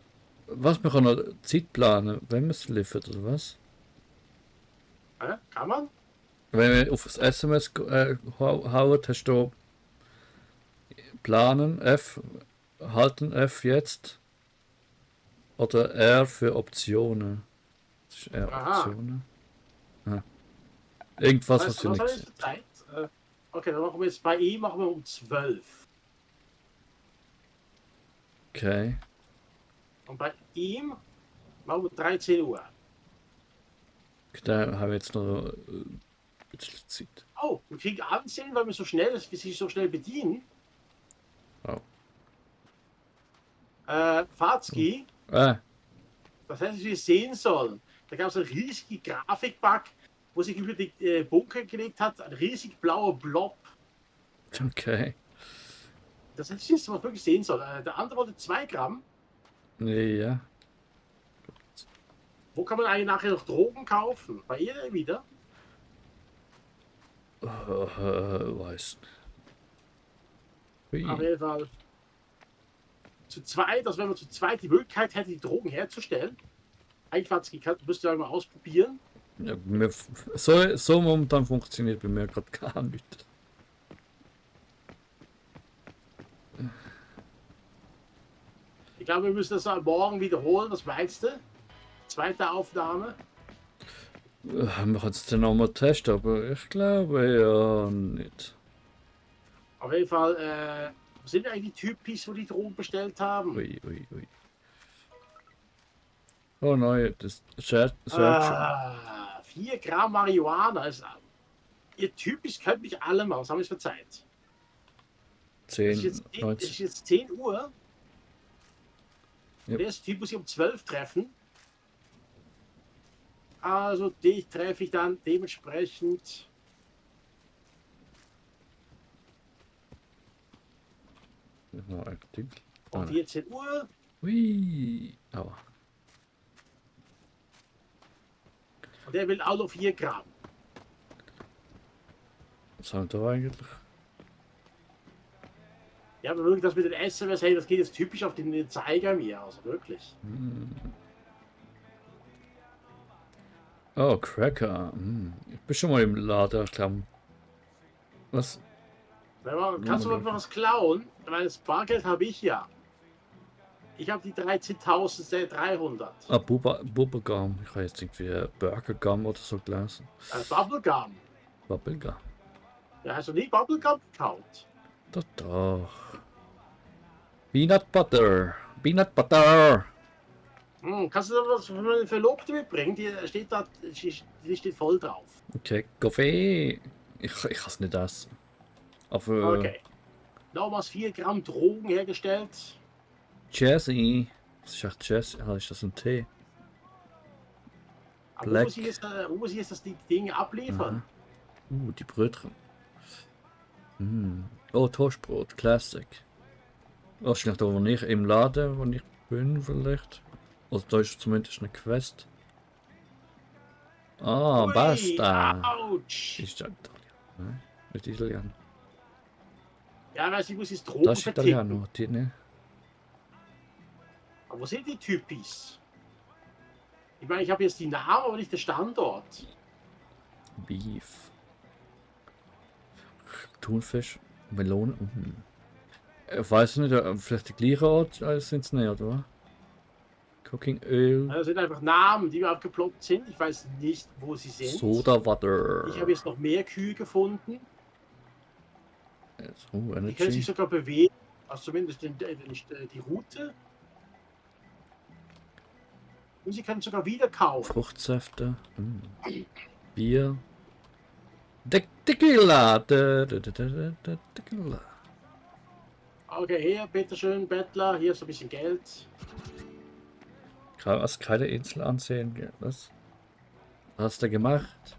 Was, wir können noch Zeit planen, wenn man es liefert, oder was? Kann man? Wenn wir auf das SMS hauen, hast du planen, F, halten F jetzt. Oder R für Optionen. Das ist R Aha. Optionen. Ah. Irgendwas, was Weißt du du, was nicht habe ich für Zeit? Okay, dann machen wir jetzt bei ihm machen wir um 12. Okay. Und bei ihm machen wir 13 Uhr. Da haben wir jetzt noch ein bisschen Zeit. Oh, wir kriegen Ansehen, weil wir sich so schnell bedienen. Oh. Fahrtski, Ah, das hättest du sehen sollen. Da gab es einen riesigen Grafikbug, wo sich über die Bunker gelegt hat, ein riesig blauer Blob. okay. Das hättest du mal wirklich sehen sollen. Der andere wollte 2 Gramm. Ja. Wo kann man eigentlich nachher noch Drogen kaufen? Bei ihr wieder? Weiß. Auf Ui. jeden Fall. Zu zweit, also wenn man zu zweit die Möglichkeit hätte, die Drogen herzustellen. Eigentlich müsste ja mal ausprobieren. Ja, so momentan funktioniert bei mir gerade gar nicht. Ich glaube, wir müssen das morgen wiederholen. Was meinst du? Zweite Aufnahme. Wir können es dann nochmal testen, aber ich glaube ja nicht. Auf jeden Fall sind eigentlich die Typis, wo die Drogen bestellt haben. Ui, ui, ui. Oh nein, das Search. 4 Gramm Marihuana. Ihr Typis könnt mich alle mal. Was haben wir für Zeit? Es 10, ist 19. jetzt 10 Uhr. Ja. Der erste Typ muss ich um 12 treffen. Also dich treffe ich dann dementsprechend. Ja, Artikel. Um 14 Uhr. Ui. Aua. Und der will auch noch 4 Gramm. Was haben wir da eigentlich? Ja, aber wirklich das mit den SMS, hey, das geht jetzt typisch auf den Zeiger mir. Also wirklich. Oh, Cracker. Ich bin schon mal im Lader, glaube Was? Kannst du mal was klauen? Weil das Bargeld habe ich ja. Ich habe die 13.300. Ah, Bubblegum. Ich habe jetzt irgendwie Burgergum oder so gelesen. Bubblegum. Bubblegum. Ja, hast du nie Bubblegum gekauft? Doch. Peanut Butter. Peanut Butter. Kannst du da was für meine Verlobte mitbringen? Die steht voll drauf. Okay, Kaffee. Ich kann es nicht essen. Aber Okay. Nochmals 4 Gramm Drogen hergestellt. Jazzy. Was ist echt Jazzy? Ah, ist das ein Tee? Aber Black. wo muss ich jetzt das die Dinge abliefern? Die Brötchen. Oh, Toastbrot, Classic. Wahrscheinlich da, wo ich im Laden, wo ich bin, vielleicht. Also da ist zumindest eine Quest. Ah, Ui, basta. Autsch! Ist ja Italiener, ne? Nicht Italiener. Ja, weil ich muss jetzt Drogen Das ist verticken. Italiano, die, ne? Aber wo sind die Typis? Ich meine, ich habe jetzt die Namen, aber nicht den Standort. Beef. Thunfisch, Melone. Ich weiß nicht, vielleicht der gleiche Ort sind es nicht, oder? Cooking Öl, Das sind einfach Namen, die mir aufgeploppt sind. Ich weiß nicht, wo sie sind. Soda Water. Ich habe jetzt noch mehr Kühe gefunden. Oh, Die können sich Energy. sogar bewegen. Also zumindest die Route. Und sie können sogar wieder kaufen. Fruchtsäfte. Bier. Tequila. Tequila. Okay, hier, bitteschön, Bettler. Hier ist ein bisschen Geld. Was, keine Insel ansehen. Was hast du gemacht?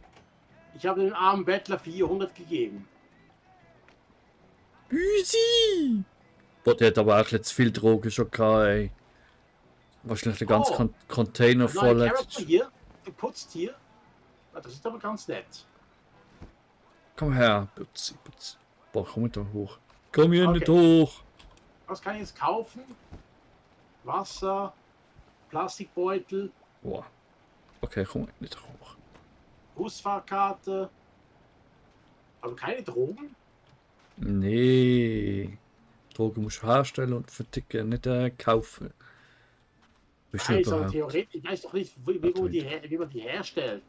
Ich habe dem armen Bettler 400 gegeben. Easy! Boah, der hat aber auch jetzt viel Drogen schon gehabt, ey. Wahrscheinlich der ganze Oh. Container Neue voll. Charakter hier. Geputzt hier. Ah, das ist aber ganz nett. Komm her. Putzi, putzi. Boah, komm nicht da hoch. Komm hier Okay. nicht hoch. Was kann ich jetzt kaufen? Wasser, Plastikbeutel, Boah. Okay, komm nicht hoch. Busfahrkarte. Aber keine Drogen? Nee. Drogen musst du herstellen und verticken, nicht kaufen. Bist du Nein, aber überhaupt? theoretisch, ich weiß doch nicht, wie man die herstellt.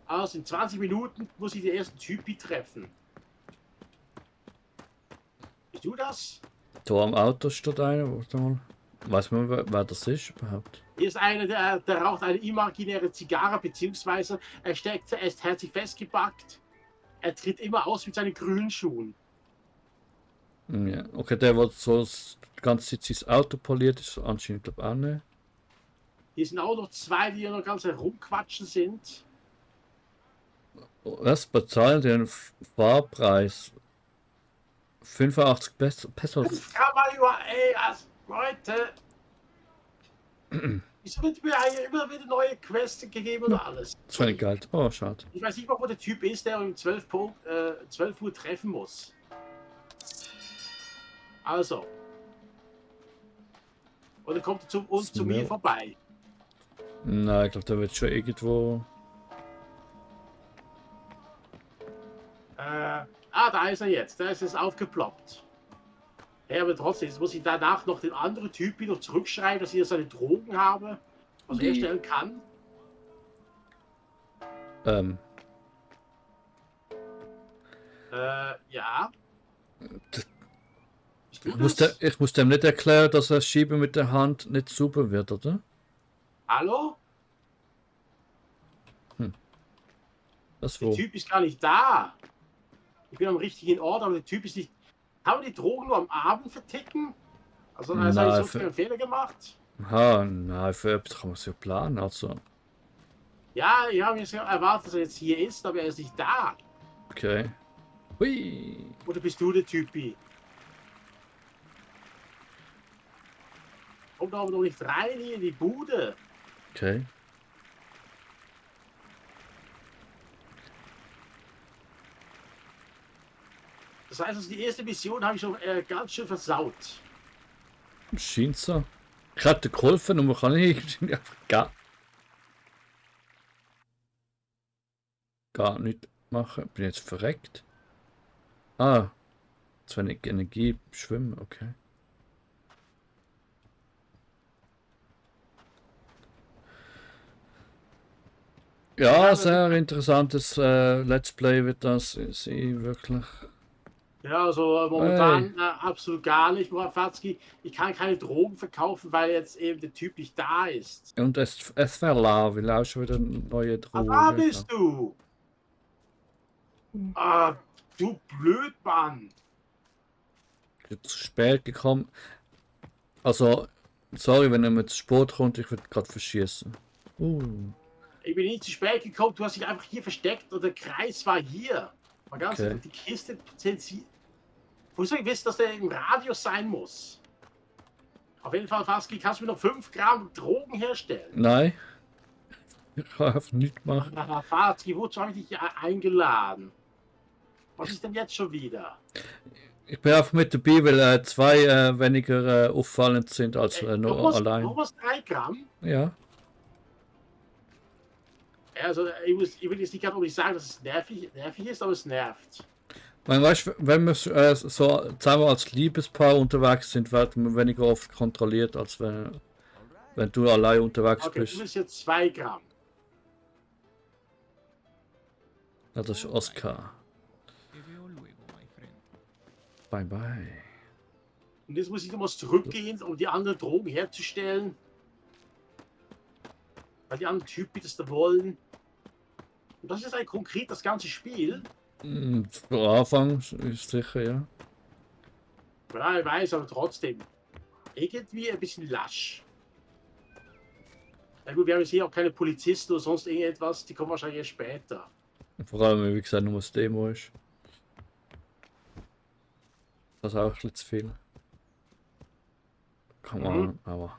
Also in 20 Minuten muss ich den ersten Typi treffen. Bist du das? Da am Auto steht einer, warte mal. Weiß man, wer das ist überhaupt? Hier ist einer, der raucht eine imaginäre Zigarre, beziehungsweise er ist herzlich festgepackt. Er tritt immer aus mit seinen grünen Schuhen. Ja, okay, der wird so die ganze Zeit sein Auto poliert, ist anscheinend, glaube ich, auch nicht. Hier sind auch noch 2, die hier noch ganz herumquatschen sind. Was bezahlen den Fahrpreis? 85 Pesos. Kann man über, ey, also, Leute. Wieso wird mir eigentlich immer wieder neue Quests gegeben und alles? Das war nicht geil. Oh, schade. Ich weiß nicht mal, wo der Typ ist, der um 12 Uhr treffen muss. Also. Oder kommt er zu mir vorbei? Nein, ich glaube, der wird schon irgendwo. Da ist er jetzt. Da ist es aufgeploppt. Ja, aber trotzdem, jetzt muss ich danach noch den anderen Typ wieder zurückschreiben, dass ich hier seine Drogen habe, was er herstellen kann. Ja. Bist du das? Ich muss dem nicht erklären, dass das Schieben mit der Hand nicht super wird, oder? Hallo? Das Der wo? Typ ist gar nicht da. Ich bin am richtigen Ort, aber der Typ ist nicht. Kann man die Drogen nur am Abend verticken? Also, Nein, habe ich so einen Fehler gemacht? Nein, für etwas kann man es ja planen, also. Ja, ich habe jetzt erwartet, dass er jetzt hier ist, aber er ist nicht da. Okay. Hui. Oder bist du der Typi? Kommt aber noch nicht rein hier in die Bude. Okay. Das heißt, also die erste Mission habe ich schon ganz schön versaut. Scheint so. Ich hätte geholfen, aber kann ich irgendwie einfach gar nicht machen. Bin jetzt verreckt. Ah. Zu wenig Energie schwimmen, okay. Ja, sehr interessantes Let's Play wird das sein, wirklich. Ja, also momentan absolut gar nicht, Morafatski. Ich kann keine Drogen verkaufen, weil jetzt eben der Typ nicht da ist. Und es verla will auch schon wieder neue Ah, Drogen. da bist du! Ah, du Blödmann. Ich bin zu spät gekommen. Also, sorry, wenn er mit zu spät kommt, ich würde gerade verschießen. Ich bin nicht zu spät gekommen, du hast dich einfach hier versteckt und der Kreis war hier. Mal ganz Okay. die Kiste sind sie. Wo soll ich wissen, dass der im Radius sein muss? Auf jeden Fall, Faski, kannst du mir noch 5 Gramm Drogen herstellen? Nein. Ich kann einfach nichts machen. Faski, wozu habe ich dich eingeladen? Was ist denn jetzt schon wieder? Ich bin einfach mit dabei, weil zwei weniger auffallend sind als nur allein. Nochmals 3 Gramm? Ja. Also, ich will jetzt nicht gerade unbedingt sagen, dass es nervig ist, aber es nervt. Man weiß, wenn wir so zusammen als Liebespaar unterwegs sind, werden wir weniger oft kontrolliert, als wenn du allein unterwegs Okay, du bist. bist jetzt 2 Gramm. Ja, das ist Oscar. Bye bye. Und jetzt muss ich nochmal zurückgehen, um die anderen Drogen herzustellen. Weil die anderen Typen das da wollen. Und das ist eigentlich konkret das ganze Spiel. Für Anfang ist sicher, ja. Ja, ich weiß, aber trotzdem. Irgendwie ein bisschen lasch. Na gut, wir haben jetzt hier auch keine Polizisten oder sonst irgendetwas. Die kommen wahrscheinlich erst später. Vor allem, wie gesagt, nur das Demo ist. Das ist auch ein bisschen zu viel. Kann man, aber.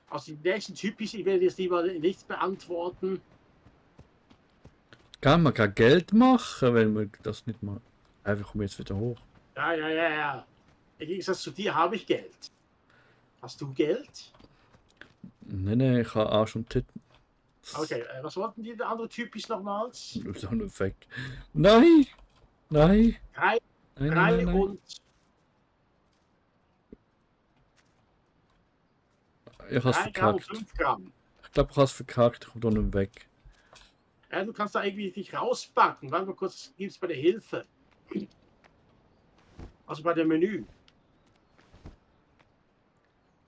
Also die nächsten Typis, ich werde jetzt lieber nichts beantworten. Kann man kein Geld machen, wenn man das nicht mal. Einfach kommen wir jetzt wieder hoch. Ja. Im Gegensatz zu dir habe ich Geld. Hast du Geld? Nee, ich habe auch schon Titten. Okay, was wollten die andere Typis nochmals? So ein Effekt. Nein! Nein! 3 Nein. und... Ich hab's 3 Gramm und verkackt. 5 Gramm. Ich glaube, ich hab's verkackt. Ich komm da nicht weg. Ja, du kannst da irgendwie dich rauspacken. Warte mal kurz, gibt's bei der Hilfe. Also bei dem Menü.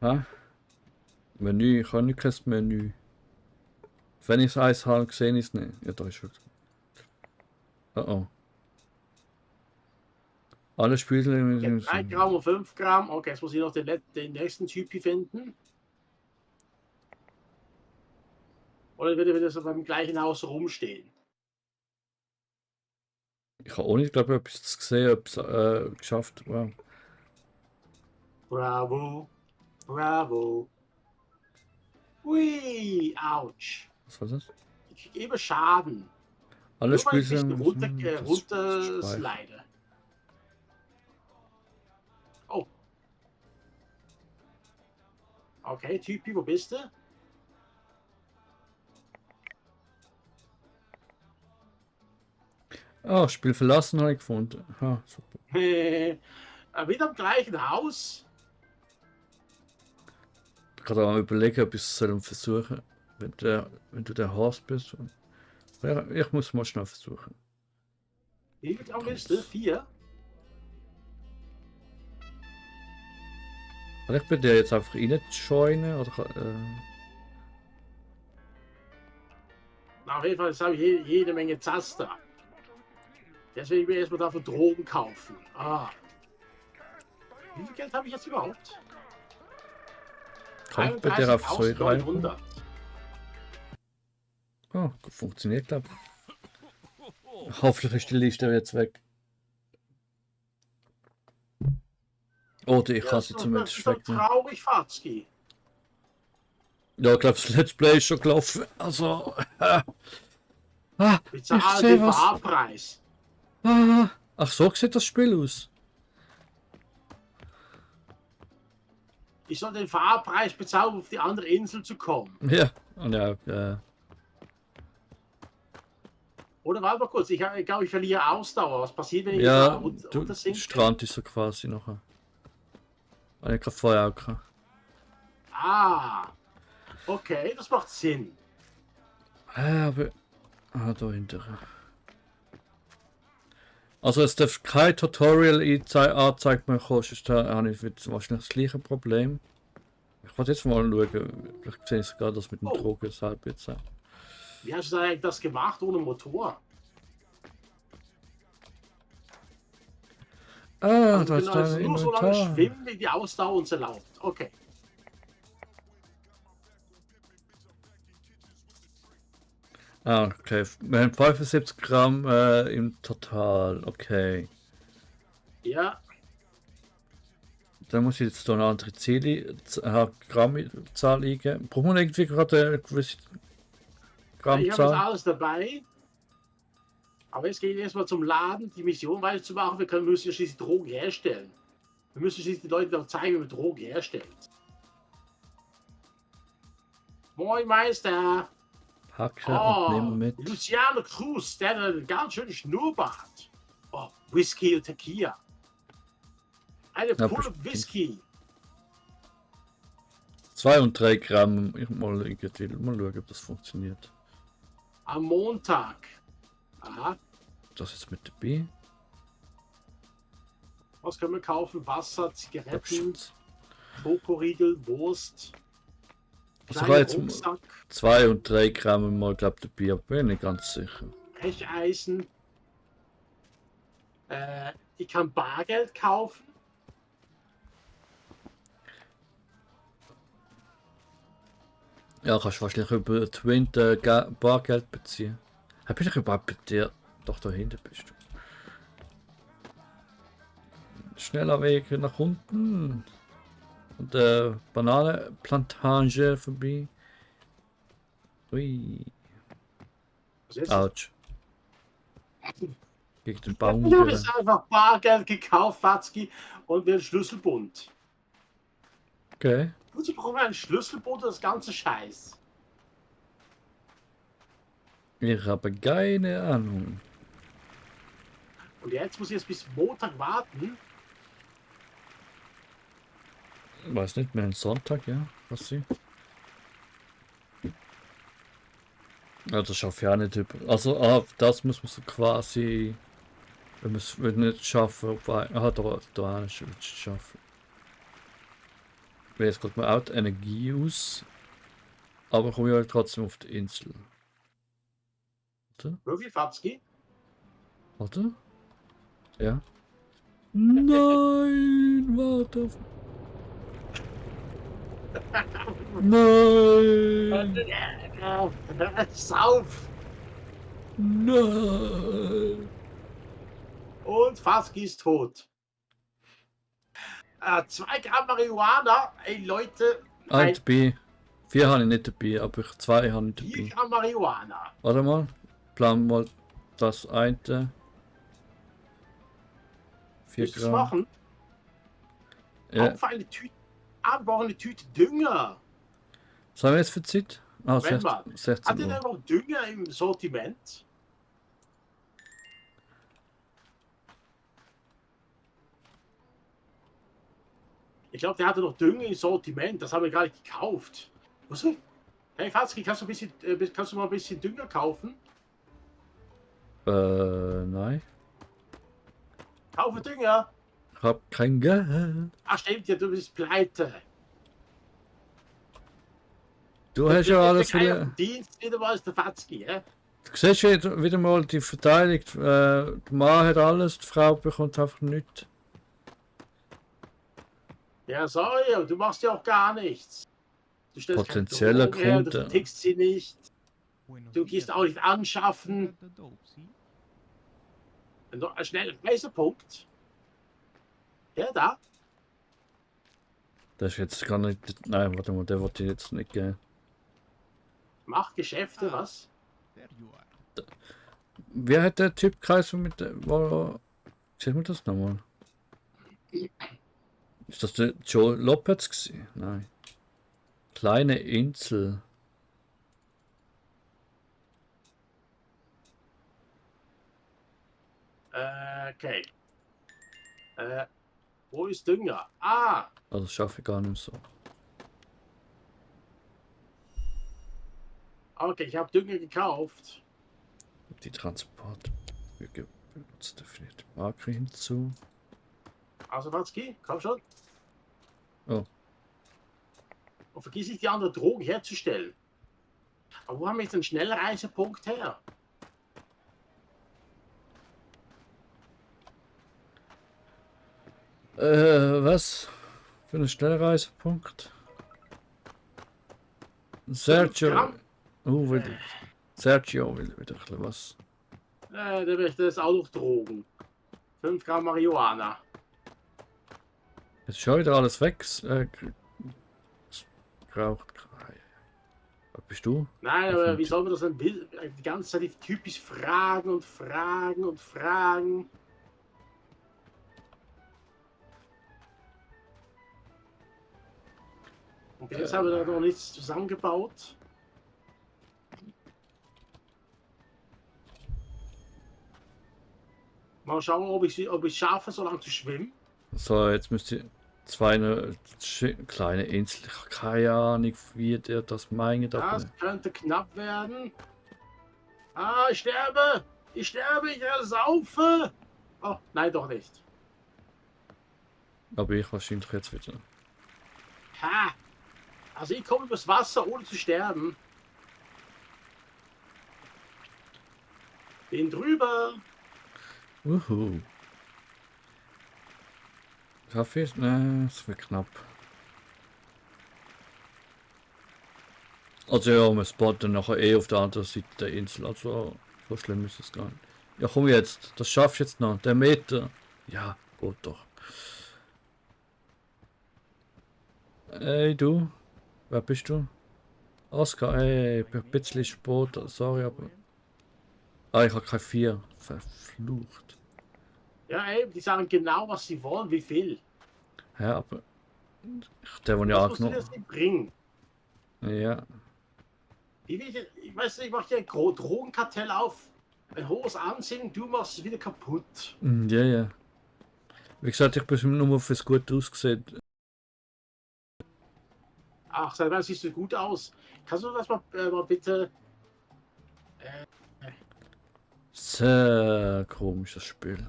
Ha? Menü, ich habe nicht kein Menü. Wenn ich eins habe, sehe ich es nicht. Ja, da ist schon. Oh. Alle Spiele. Okay, 3 Gramm und 5 Gramm. Okay, jetzt muss ich noch den nächsten Typi finden. Oder wird er so beim gleichen Haus rumstehen? Ich habe auch nicht, glaube ich, etwas gesehen, etwas geschafft. Wow. Bravo. Bravo. Ui, ouch. Was war das? Ich gebe Schaden. Alle Nur weil ich Spiele. ein bisschen runterslide. Oh. Okay, Typi, wo bist du? Oh, Spiel verlassen habe ich gefunden. Ha, super. Wieder am gleichen Haus. Ich kann auch überlegen, ob ich es versuchen soll, wenn du der Hass bist. Ja, ich muss mal schnell versuchen. Wie viel Gramm bist du? 4? Kann ich bei dir jetzt einfach reinjoinen? Oder Na, auf jeden Fall habe ich jede Menge Zaster. Jetzt will ich mir erstmal dafür Drogen kaufen. Ah. Wie viel Geld habe ich jetzt überhaupt? kann ich bei dir auf so rein? 31.900. Oh, gut funktioniert, glaube ich. Hoffentlich ist die Liste jetzt weg. Oder ich kann sie Das zumindest ist doch wegnehmen. traurig, Fatzki. Ja, ich glaube, das Let's Play ist schon gelaufen. Also. Ich Bezahl sehe den was. Fahrpreis. Ach, so sieht das Spiel aus. Ich soll den Fahrpreis bezahlen, um auf die andere Insel zu kommen. Ja, und ja, Oder warte mal kurz, ich glaube, ich verliere Ausdauer. Was passiert, wenn ich ja, jetzt du, runtersinke? Strand ist so quasi nachher. Und ich kann vorher auch gehabt. Ah, okay, das macht Sinn. Aber. Da hinterher. Also es darf kein Tutorial angezeigt mehr kommen, sonst habe ich wahrscheinlich das gleiche Problem. Ich wollte jetzt mal schauen, vielleicht sehe ich sogar das mit dem Drogen deshalb jetzt. Wie hast du eigentlich das gemacht ohne Motor? Ah, Also da ist genau, jetzt dein nur so lange Inventar. schwimmen, wie die Ausdauer uns erlaubt. Okay. Ah, okay. Wir haben 75 Gramm im Total. Okay. Ja, Dann muss ich jetzt da eine andere Grammzahl liegen. Braucht man irgendwie gerade eine gewisse ich habe jetzt Grammzahl? alles dabei. Aber jetzt gehen wir erstmal zum Laden, die Mission weiterzumachen. Müssen ja schließlich Drogen herstellen. Wir müssen schließlich den Leuten auch zeigen, wie man Drogen herstellt. Moin Meister! Packen und Oh, nehmen mit. Luciano Cruz, der hat einen ganz schönen Schnurrbart. Oh, Whisky und Tequila. Eine Ja, Pulle bestimmt. Whisky. 2 und 3 Gramm. Ich mal irgendwie mal schauen, ob das funktioniert. Am Montag. Aha. Das ist mit dabei. Was können wir kaufen? Wasser, Da Zigaretten, bestimmt. Schokoriegel, Wurst. Also Kleiner jetzt Rucksack, 2 und 3 Gramm mal glaube dabei, aber bin nicht ganz sicher. Brecheisen. Ich kann Bargeld kaufen. Ja, kannst du wahrscheinlich über Twin Bargeld beziehen. Hab ich dich überhaupt bei dir? Doch, da hinten bist du. Schneller Weg nach unten. Und Bananenplantage vorbei. Ui. Was ist das? Autsch. Gegen den Baum. Ich habe jetzt einfach Bargeld gekauft, Fatzki, und wir einen Schlüsselbund. Okay. Wozu brauchen wir einen Schlüsselbund und das ganze Scheiß? Ich habe keine Ahnung. Und jetzt muss ich jetzt bis Montag warten. Weiß nicht mehr, ein Sonntag, ja. Was sie? Ja, das schaffe ich auch nicht. Also, das muss man so quasi. Wenn man es nicht schaffen, da ist es schaffen. Weil jetzt geht mir auch die Energie aus. Aber komme ich halt trotzdem auf die Insel. Warte, Wirklich, Fatzki? warte. Ja. Nein, warte. Nein. Sauf! Nein. Und Fatzki ist tot. 2 Gramm Marihuana. Ey Leute, Ein dabei. 4 habe ich nicht dabei, aber 2 habe ich 4 dabei. Gramm Marihuana. Warte mal. Plan mal das eine. 4 Willst du es Gramm. machen? Ja. Auf eine Tüte. Aber auch eine Tüte Dünger. Was haben wir jetzt für Zeit? Ah, Moment mal. 16 Hat ihr Uhr. denn noch Dünger im Sortiment? Ich glaube, der hatte noch Dünger im Sortiment. Das haben wir gar nicht gekauft. Was? Hey Fatzki, kannst du mal ein bisschen Dünger kaufen? Nein. Kaufe Dünger. Ich hab kein Geld. Ach stimmt ja, du bist pleite. Du hast ja alles für wieder. Dienst wieder mal als der Fatzki, hä? Du siehst wieder mal die Verteilung. Der Mann hat alles, die Frau bekommt einfach nichts. Ja, sorry, aber du machst ja auch gar nichts. Du stellst keine Potenzieller Drogen her, du Kunde. vertickst sie nicht. Du gehst auch nicht anschaffen. Noch ein schneller Reisepunkt. Ja, da. Das ist jetzt gar nicht. Nein, warte mal, der wollte ich jetzt nicht geben. Mach Geschäfte, was? Wer hat der Typ geheißen mit der. Sehen wir das nochmal? Ist das der Joe Lopez gewesen? Nein. Kleine Insel. Okay. Wo ist Dünger? Ah, Also das schaffe ich gar nicht so. okay, ich habe Dünger gekauft. Die Transport. Wir benutzen definitiv Marke hinzu. Also Watzki, komm schon. Oh. Und vergiss nicht, die anderen Drogen herzustellen. Aber wo haben wir jetzt einen Schnellreisepunkt her? Was? Für einen Schnellreisepunkt? Sergio. Gramm. Sergio will wieder ein bisschen was. Der möchte das auch noch Drogen. 5 Gramm Marihuana. Jetzt schon wieder alles weg. Geraucht. Was bist du? Nein, aber wie soll man das denn die ganze Zeit typisch fragen und fragen und fragen? Und bis jetzt haben wir da noch nichts zusammengebaut. Mal schauen, ob ich schaffe, so lange zu schwimmen. So, jetzt müsst ihr kleine Insel. Ich habe keine Ahnung, wie der das meint. Das könnte knapp werden. Ah, ich sterbe! Ich ersaufe! Oh, nein, doch nicht. Aber ich wahrscheinlich jetzt wieder. Ha! Also ich komme übers Wasser, ohne zu sterben. Bin drüber. Uhu. Kaffee? Ne, es wird knapp. Also ja, wir spotten nachher auf der anderen Seite der Insel. Also so schlimm ist es gar nicht. Ja, komm jetzt. Das schaffst du jetzt noch. Der Meter. Ja, gut doch. Ey, du. Wer bist du? Oscar, ey, ein bisschen Sport. Sorry, aber... Ah, ich habe keine 4. Verflucht. Ja, ey, die sagen genau, was sie wollen, wie viel. Ja, aber... Der wurde ja Was musst du angenommen. das nicht bringen? Ja. Ich weiß nicht, ich mache hier ein Drogenkartell auf. Ein hohes Ansehen, du machst es wieder kaputt. Ja, ja. Wie gesagt, ich bin nur fürs gut ausgesehen. Ach, seit wann siehst du gut aus? Kannst du das mal bitte... Sehr komisches Spiel.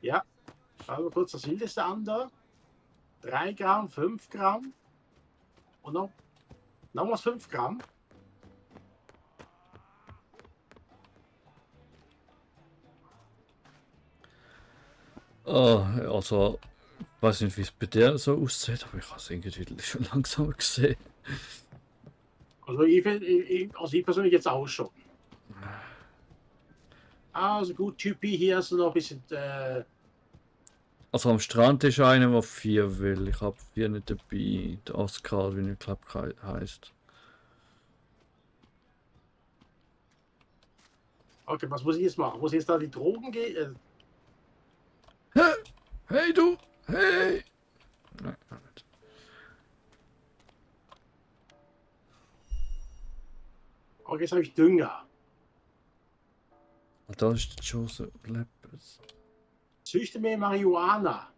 Ja, schauen wir kurz das Wildeste an da. 3 Gramm, 5 Gramm. Und nochmals 5 Gramm. Oh, also, weiß nicht, wie es bei dir so aussieht, aber ich habe es irgendwie schon langsam gesehen. Also ich persönlich jetzt auch schon. Also gut, Typi, hier hast du noch ein bisschen... Also am Strand ist einer, der 4 will. Ich habe 4 nicht dabei. Der Oscar, wie ich glaube, heißt. Okay, was muss ich jetzt machen? Muss ich jetzt da die Drogen gehen? Hey du! Hey! Nein, nicht. Okay, jetzt habe ich Dünger. Da ist der Joseph Leppes. Züchte mehr Marihuana.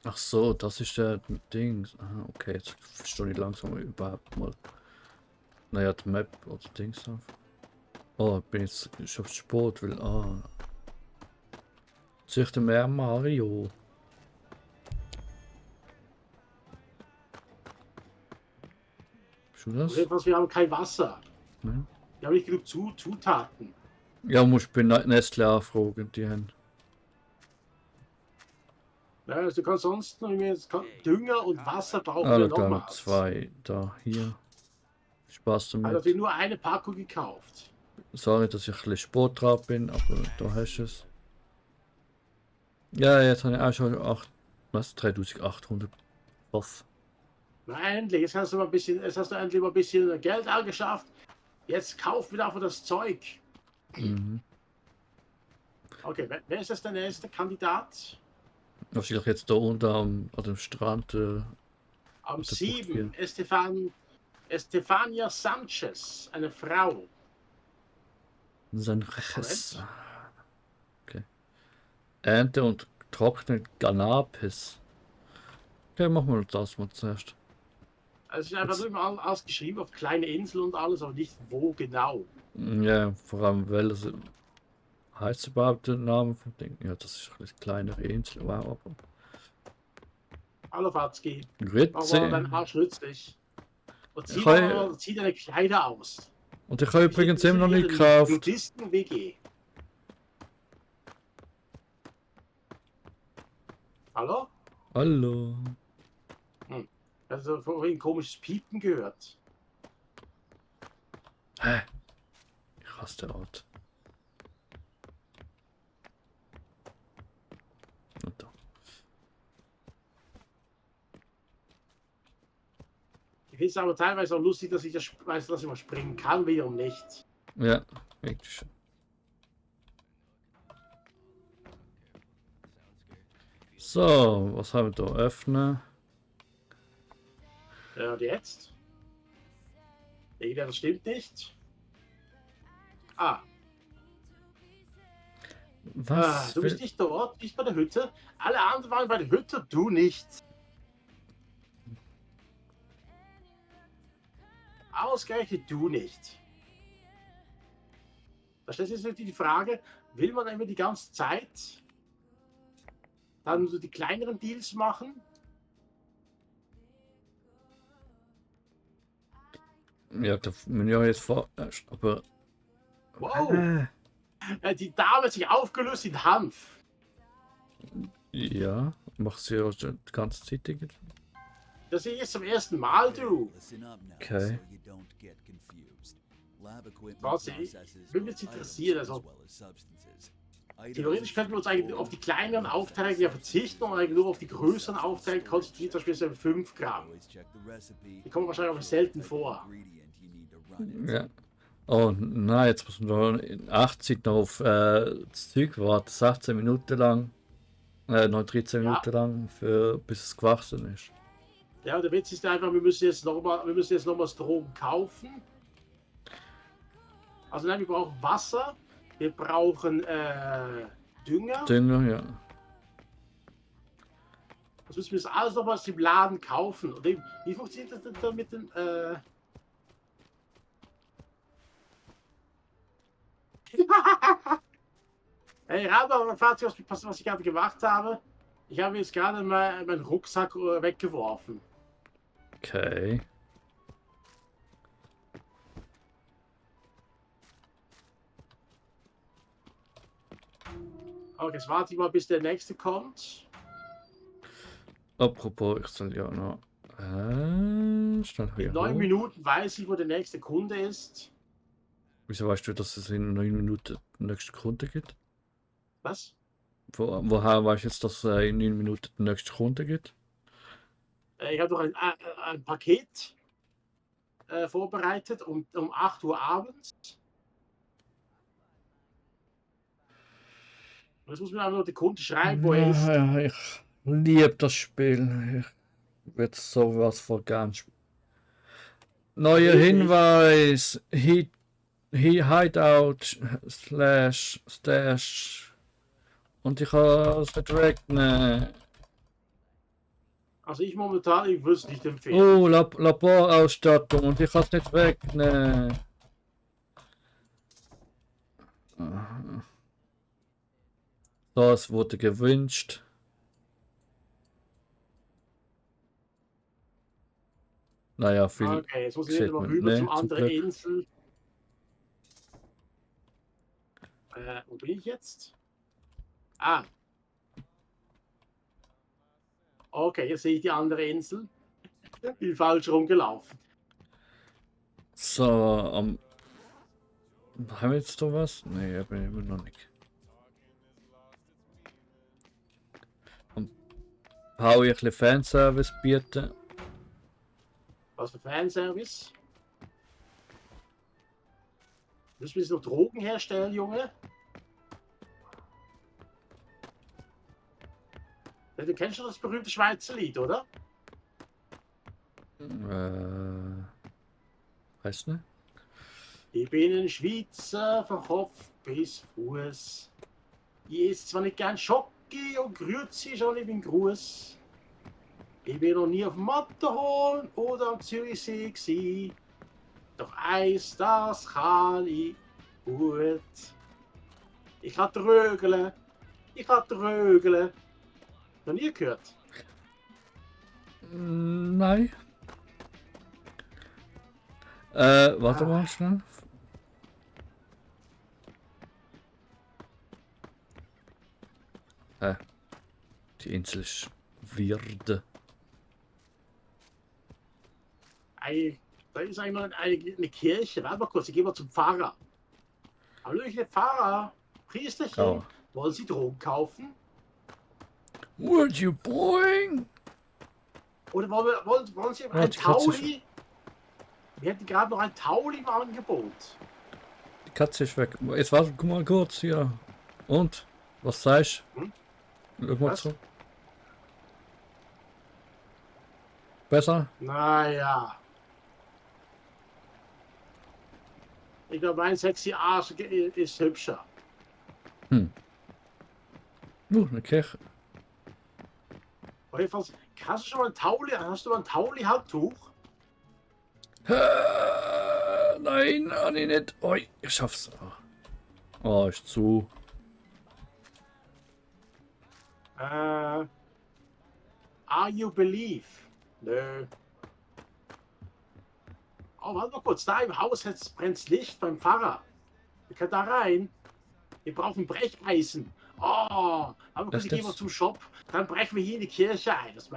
Ach so, das ist der Ding. Aha, okay, jetzt verstehe ich langsam überhaupt mal. Naja, die Map oder Dings auf. Oh, ich bin jetzt schon auf Sport, weil. Ah. Züchte mehr Mario. Bist du das? Jedenfalls, wir haben kein Wasser. Nein. Wir haben nicht genug Zutaten. Ja, muss ich bei Nestle anfragen, die haben. Ja, also du kannst sonst noch Dünger und Wasser brauchen Ah, wir da haben wir nochmals. 2. Da, hier. Spaß Also damit. wir nur eine Packung gekauft. Sorry, dass ich ein bisschen Sport dran bin, aber da hast du es. Ja, jetzt habe ich auch schon 3800 was. Na endlich, jetzt hast du endlich mal ein bisschen Geld angeschafft. Jetzt kauf wieder einfach das Zeug. Mhm. Okay, wer ist jetzt der nächste Kandidat? Wahrscheinlich jetzt da unten an dem Strand. Am der 7. Estefania Sanchez, eine Frau. Sein Reches. Okay. Ernte und trocknet Cannabis. Okay, machen wir das mal zuerst. Also es ist einfach nur mal ausgeschrieben auf kleine Insel und alles, aber nicht wo genau. Ja, vor allem, welches heißt überhaupt der Name vom Ding? Ja, das ist eine kleinere Insel. Wow, aber. Hallo Fatzki, mach Grüezi. mal deinen Arsch nützlich. Und zieh deine Kleider aus. Und ich habe übrigens immer noch nicht gekauft. Nudisten-WG. Hallo? Hallo. Also vorhin komisches Piepen gehört. Hä? Ich hasse den Ort. Und da. Ich finde es aber teilweise auch lustig, dass ich das weiß, dass ich mal springen kann, wiederum nicht. Ja, wirklich schön. So, was haben wir da? Öffnen. Ja, und jetzt? Das stimmt nicht. Ah, Was? du bist nicht dort, nicht bei der Hütte. Alle anderen waren bei der Hütte, du nicht. Ausgerechnet du nicht. Da stellt sich jetzt natürlich die Frage, will man immer die ganze Zeit dann so die kleineren Deals machen? Ja, da bin ich ja jetzt vorerst, aber. Wow, die Dame hat sich aufgelöst in Hanf. Ja, mach sie ja schon die ganze Zeit irgendwie. Das sehe ich jetzt zum ersten Mal, du. Listen up now, Okay. so you don't get confused. Lab equipment Was, ich processes bin jetzt both interessiert, items also- as well as substances. Theoretisch könnten wir uns eigentlich auf die kleineren Aufträge ja verzichten und eigentlich nur auf die größeren Aufträge konzentrieren, zum Beispiel so 5 Gramm. Die kommen wahrscheinlich auch selten vor. Ja. Oh nein, jetzt muss man noch in 80 noch auf das Zeug warten, 16 Minuten lang. Noch 13 Ja. Minuten lang, bis es gewachsen ist. Ja, der Witz ist einfach, wir müssen jetzt nochmal Strom kaufen. Also nein, wir brauchen Wasser, wir brauchen Dünger. Dünger, ja. Das müssen wir jetzt alles nochmal im Laden kaufen. Und wie funktioniert das denn dann mit den... Hey, rat mal, Fazit, was ich gerade gemacht habe. Ich habe jetzt gerade mal meinen Rucksack weggeworfen. Okay. Okay, jetzt warte ich mal, bis der nächste kommt. Apropos, ich soll ja noch. Schnell In hier 9 hoch. Minuten weiß ich, wo der nächste Kunde ist. Wieso weißt du, dass es in 9 Minuten den nächsten Kunde gibt? Was? Woher weißt du jetzt, dass es in 9 Minuten den nächsten Kunde gibt? Ich habe doch ein Paket vorbereitet um 8 Uhr abends. Und jetzt muss mir einfach nur der Kunde schreiben, wo er ist. Ja, ich liebe das Spiel. Ich würde sowas von gern spielen. Neuer Wirklich? Hinweis: Hideout / Stash. Und ich kann es nicht wegnehmen. Also ich momentan, ich würde es nicht empfehlen. Oh, Laborausstattung und ich kann es nicht wegnehmen. Das wurde gewünscht. Naja, viel. Okay, jetzt muss ich sieht wieder mal man rüber nicht, zum zum anderen Glück. Insel. Wo bin ich jetzt? Ah. Okay, jetzt sehe ich die andere Insel. Ich bin falsch rumgelaufen. So, haben wir jetzt da was? Nee, aber immer noch nicht. Hau ich ein bisschen Fanservice bieten? Was für Fanservice? Müssen wir jetzt noch Drogen herstellen, Junge? Ja, du kennst schon das berühmte Schweizer Lied, oder? Weißt du nicht? Ich bin ein Schweizer von Kopf bis Fuß. Ich esse zwar nicht gern Schoki und Grüezi schon ich bin Gruß. Ich bin noch nie auf dem Matterhorn oder am Zürichsee gsi. Doch eins, das kann ich gut. Ich kann trögeln. Ich kann trögeln. Noch nie gehört? Nein. Warte mal schnell. Die Insel ist weird. Da ist eine Kirche. Warte mal kurz, ich gehe mal zum Pfarrer. Hallöchen, Pfarrer. Priesterchen. Oh. Wollen Sie Drogen kaufen? What you boing? Oder wollen Sie ein die Katze ist- Tauli? Wir hätten gerade noch ein Tauli im Angebot. Die Katze ist weg. Jetzt warte mal kurz hier. Und? Was sagst du? Hm? Schau mal Was? zu. Besser? Naja. Ich glaube, mein sexy Arsch ist hübscher. Eine Kirche. Auf jeden Fall, hast du schon mal ein Tauli? Hast du mal ein Tauli-Handtuch? Nein, Anni nicht. Oh, ich schaff's. Oh, ist zu. Are you believe? Nö. Oh, warte mal kurz. Da im Haus jetzt brennt Licht beim Pfarrer. Wir können da rein. Wir brauchen Brecheisen. Oh, aber kurz, Das ich gehe mal jetzt? zum Shop. Dann brechen wir hier in die Kirche ein. Das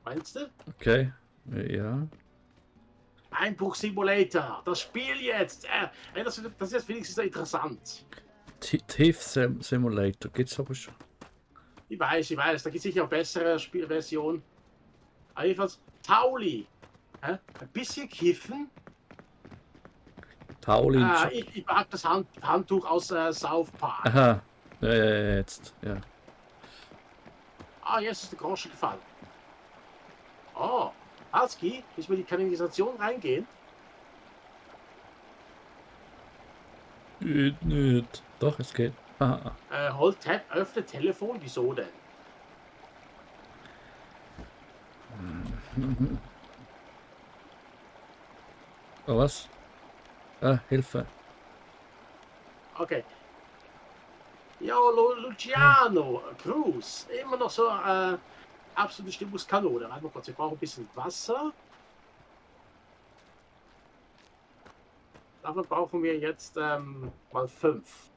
meinst du? Okay. Ja. Einbruch Simulator. Das Spiel jetzt. Das ist jetzt wenigstens interessant. Thief Simulator gibt's aber schon. Ich weiß. Da gibt es sicher auch bessere Spielversionen. Aber jedenfalls, Tauli. Ein bisschen kiffen. Taulin. Ich mag das Handtuch aus South Park. Aha. Ja, jetzt. Ja. Ah, jetzt ist der Groschen gefallen. Oh, Hatski, müssen wir die Kanalisation reingehen? Geht nicht. Doch, es geht. Aha. Hold Tab, öffne Telefon, wieso denn? Oh, was? Hilfe. Okay. Ja, Luciano Cruz, immer noch so absolute Stimmungskanone. Warte mal kurz, wir brauchen ein bisschen Wasser. Dafür brauchen wir jetzt mal 5.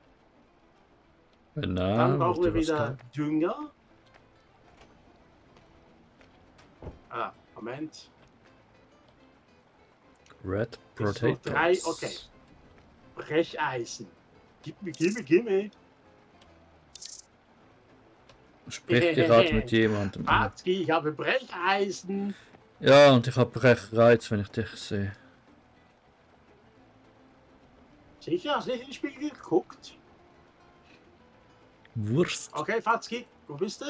Na, Dann brauchen wir was wieder da? Dünger. Moment. Red Jetzt noch Potatoes. 3, okay. Brecheisen. Gimme. Sprich gerade mit jemandem. Matki, ich habe Brecheisen. Ja, und ich habe Brechreiz, wenn ich dich sehe. Sicher, hast du nicht in den Spiegel geguckt? Wurst. Okay, Fatzki, wo bist du?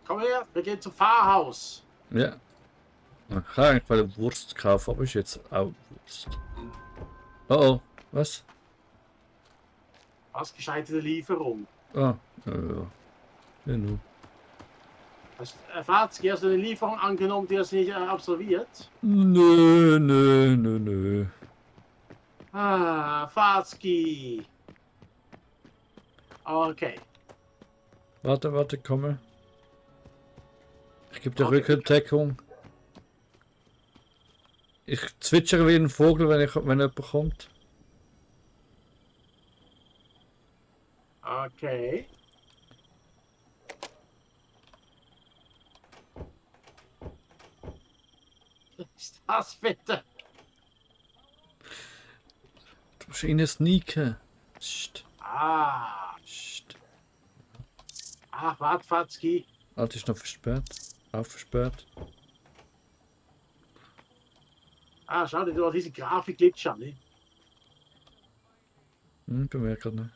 Komm her, wir gehen zum Pfarrhaus. Ja. Ich kann eigentlich eine Wurst kaufen, aber ist jetzt auch Wurst. Oh, was? Was gescheiterte Lieferung. Ah, ja. Genau. Fatzki, hast du eine Lieferung angenommen, die hast du nicht absolviert? Nö. Fatzki. Okay. Warte, komme. Ich gebe dir Okay. Rückendeckung. Ich zwitschere wie ein Vogel, wenn jemand kommt. Okay. Was ist das bitte? Du musst ihn sneaken. Psst. Ach, warte, Fatzki. Alt ist noch versperrt. Auch versperrt. Schau dir doch diese Grafik-Glitch an. Ne? Bemerkt nicht.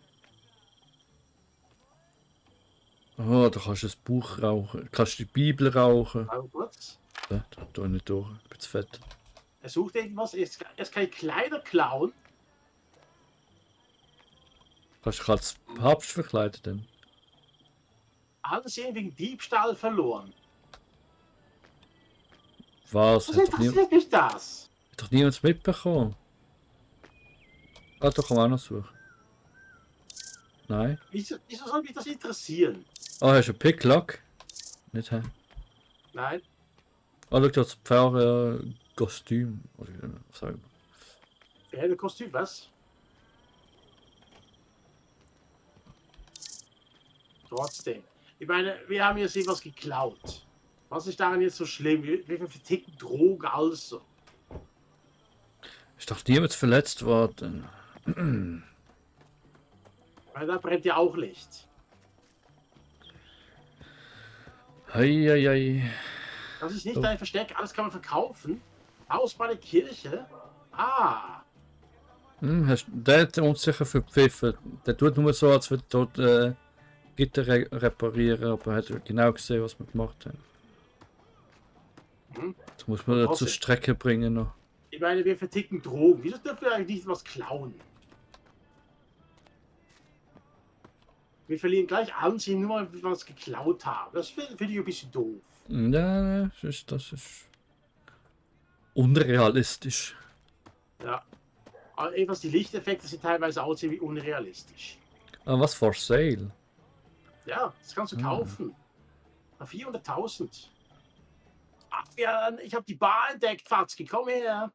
Oh, da kannst du ein Buch rauchen. Kannst du die Bibel rauchen. Warte kurz. Ja, da nicht durch. Ich bin zu fett. Er sucht irgendwas. Er ist kein Kleider klauen. Kannst du dich als Papst verkleiden denn? Ansehen wegen Diebstahl verloren. Was? Was Hat doch, interessiert mich das? hat doch niemand mitbekommen? Ah, da kann man auch noch suchen. Nein. Wieso soll mich das interessieren? Ah, hast du einen Picklock? Nicht, hä? Nein. Ah, schau, das Pfarrer-Kostüm. Oder was auch immer. Er hat ein Kostüm, was? Trotzdem. Ich meine, wir haben jetzt etwas geklaut. Was ist daran jetzt so schlimm? Wir verticken Drogen also. Ich dachte, niemand verletzt worden. Weil da brennt ja auch Licht. Heieiei. Das ist nicht Oh. dein Versteck, alles kann man verkaufen. Haus bei der Kirche? Ah, Der hat uns sicher verpfiffen. Der tut nur so, als würde dort Gitter reparieren, aber er hat genau gesehen, was wir gemacht haben. Mhm. Das muss man Und zur trotzdem. Strecke bringen noch. ich meine, wir verticken Drogen. Wieso dürfen wir eigentlich nicht was klauen? Wir verlieren gleich Ansehen, nur weil wir was geklaut haben. Das finde ich ein bisschen doof. Ja, das ist unrealistisch. Ja. Aber etwas, die Lichteffekte sind teilweise auch ziemlich unrealistisch. Ah, was for sale? Ja, das kannst du kaufen. 400.000. Ach, ja, ich habe die Bar entdeckt, Fatzki, komm her.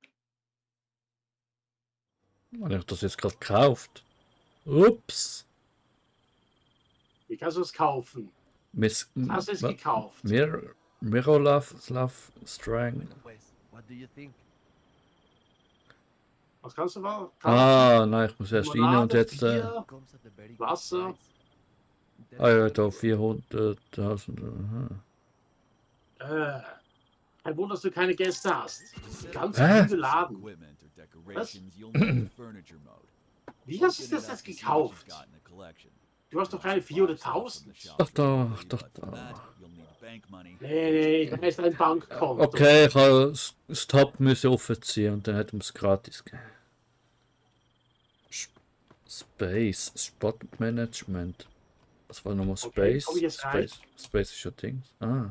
Man hat das jetzt gerade gekauft. Ups. Wie kannst du das kaufen? Miss. Hast du es gekauft? Mirolav Strang. What do you think? Was kannst du mal kaufen? Ah, nein, ich muss erst rein und Limonade, jetzt. Bier. Comes at a very good Wasser. price. Ah ja, da 400.000. Kein Wunder, dass du keine Gäste hast. Ganz Hä? liebe Laden. Equipment or decorations, you'll need the furniture mode. Wie hast du das jetzt gekauft? Du hast doch keine 400.000. Doch. Nee, da ist ein Bankkonto. Okay, ich habe das Top müssen aufziehen und dann hat man es gratis gegeben. Space, Spot Management. Was war nochmal Okay, Space? komm ich jetzt rein? Space ist ja Dings. Ah.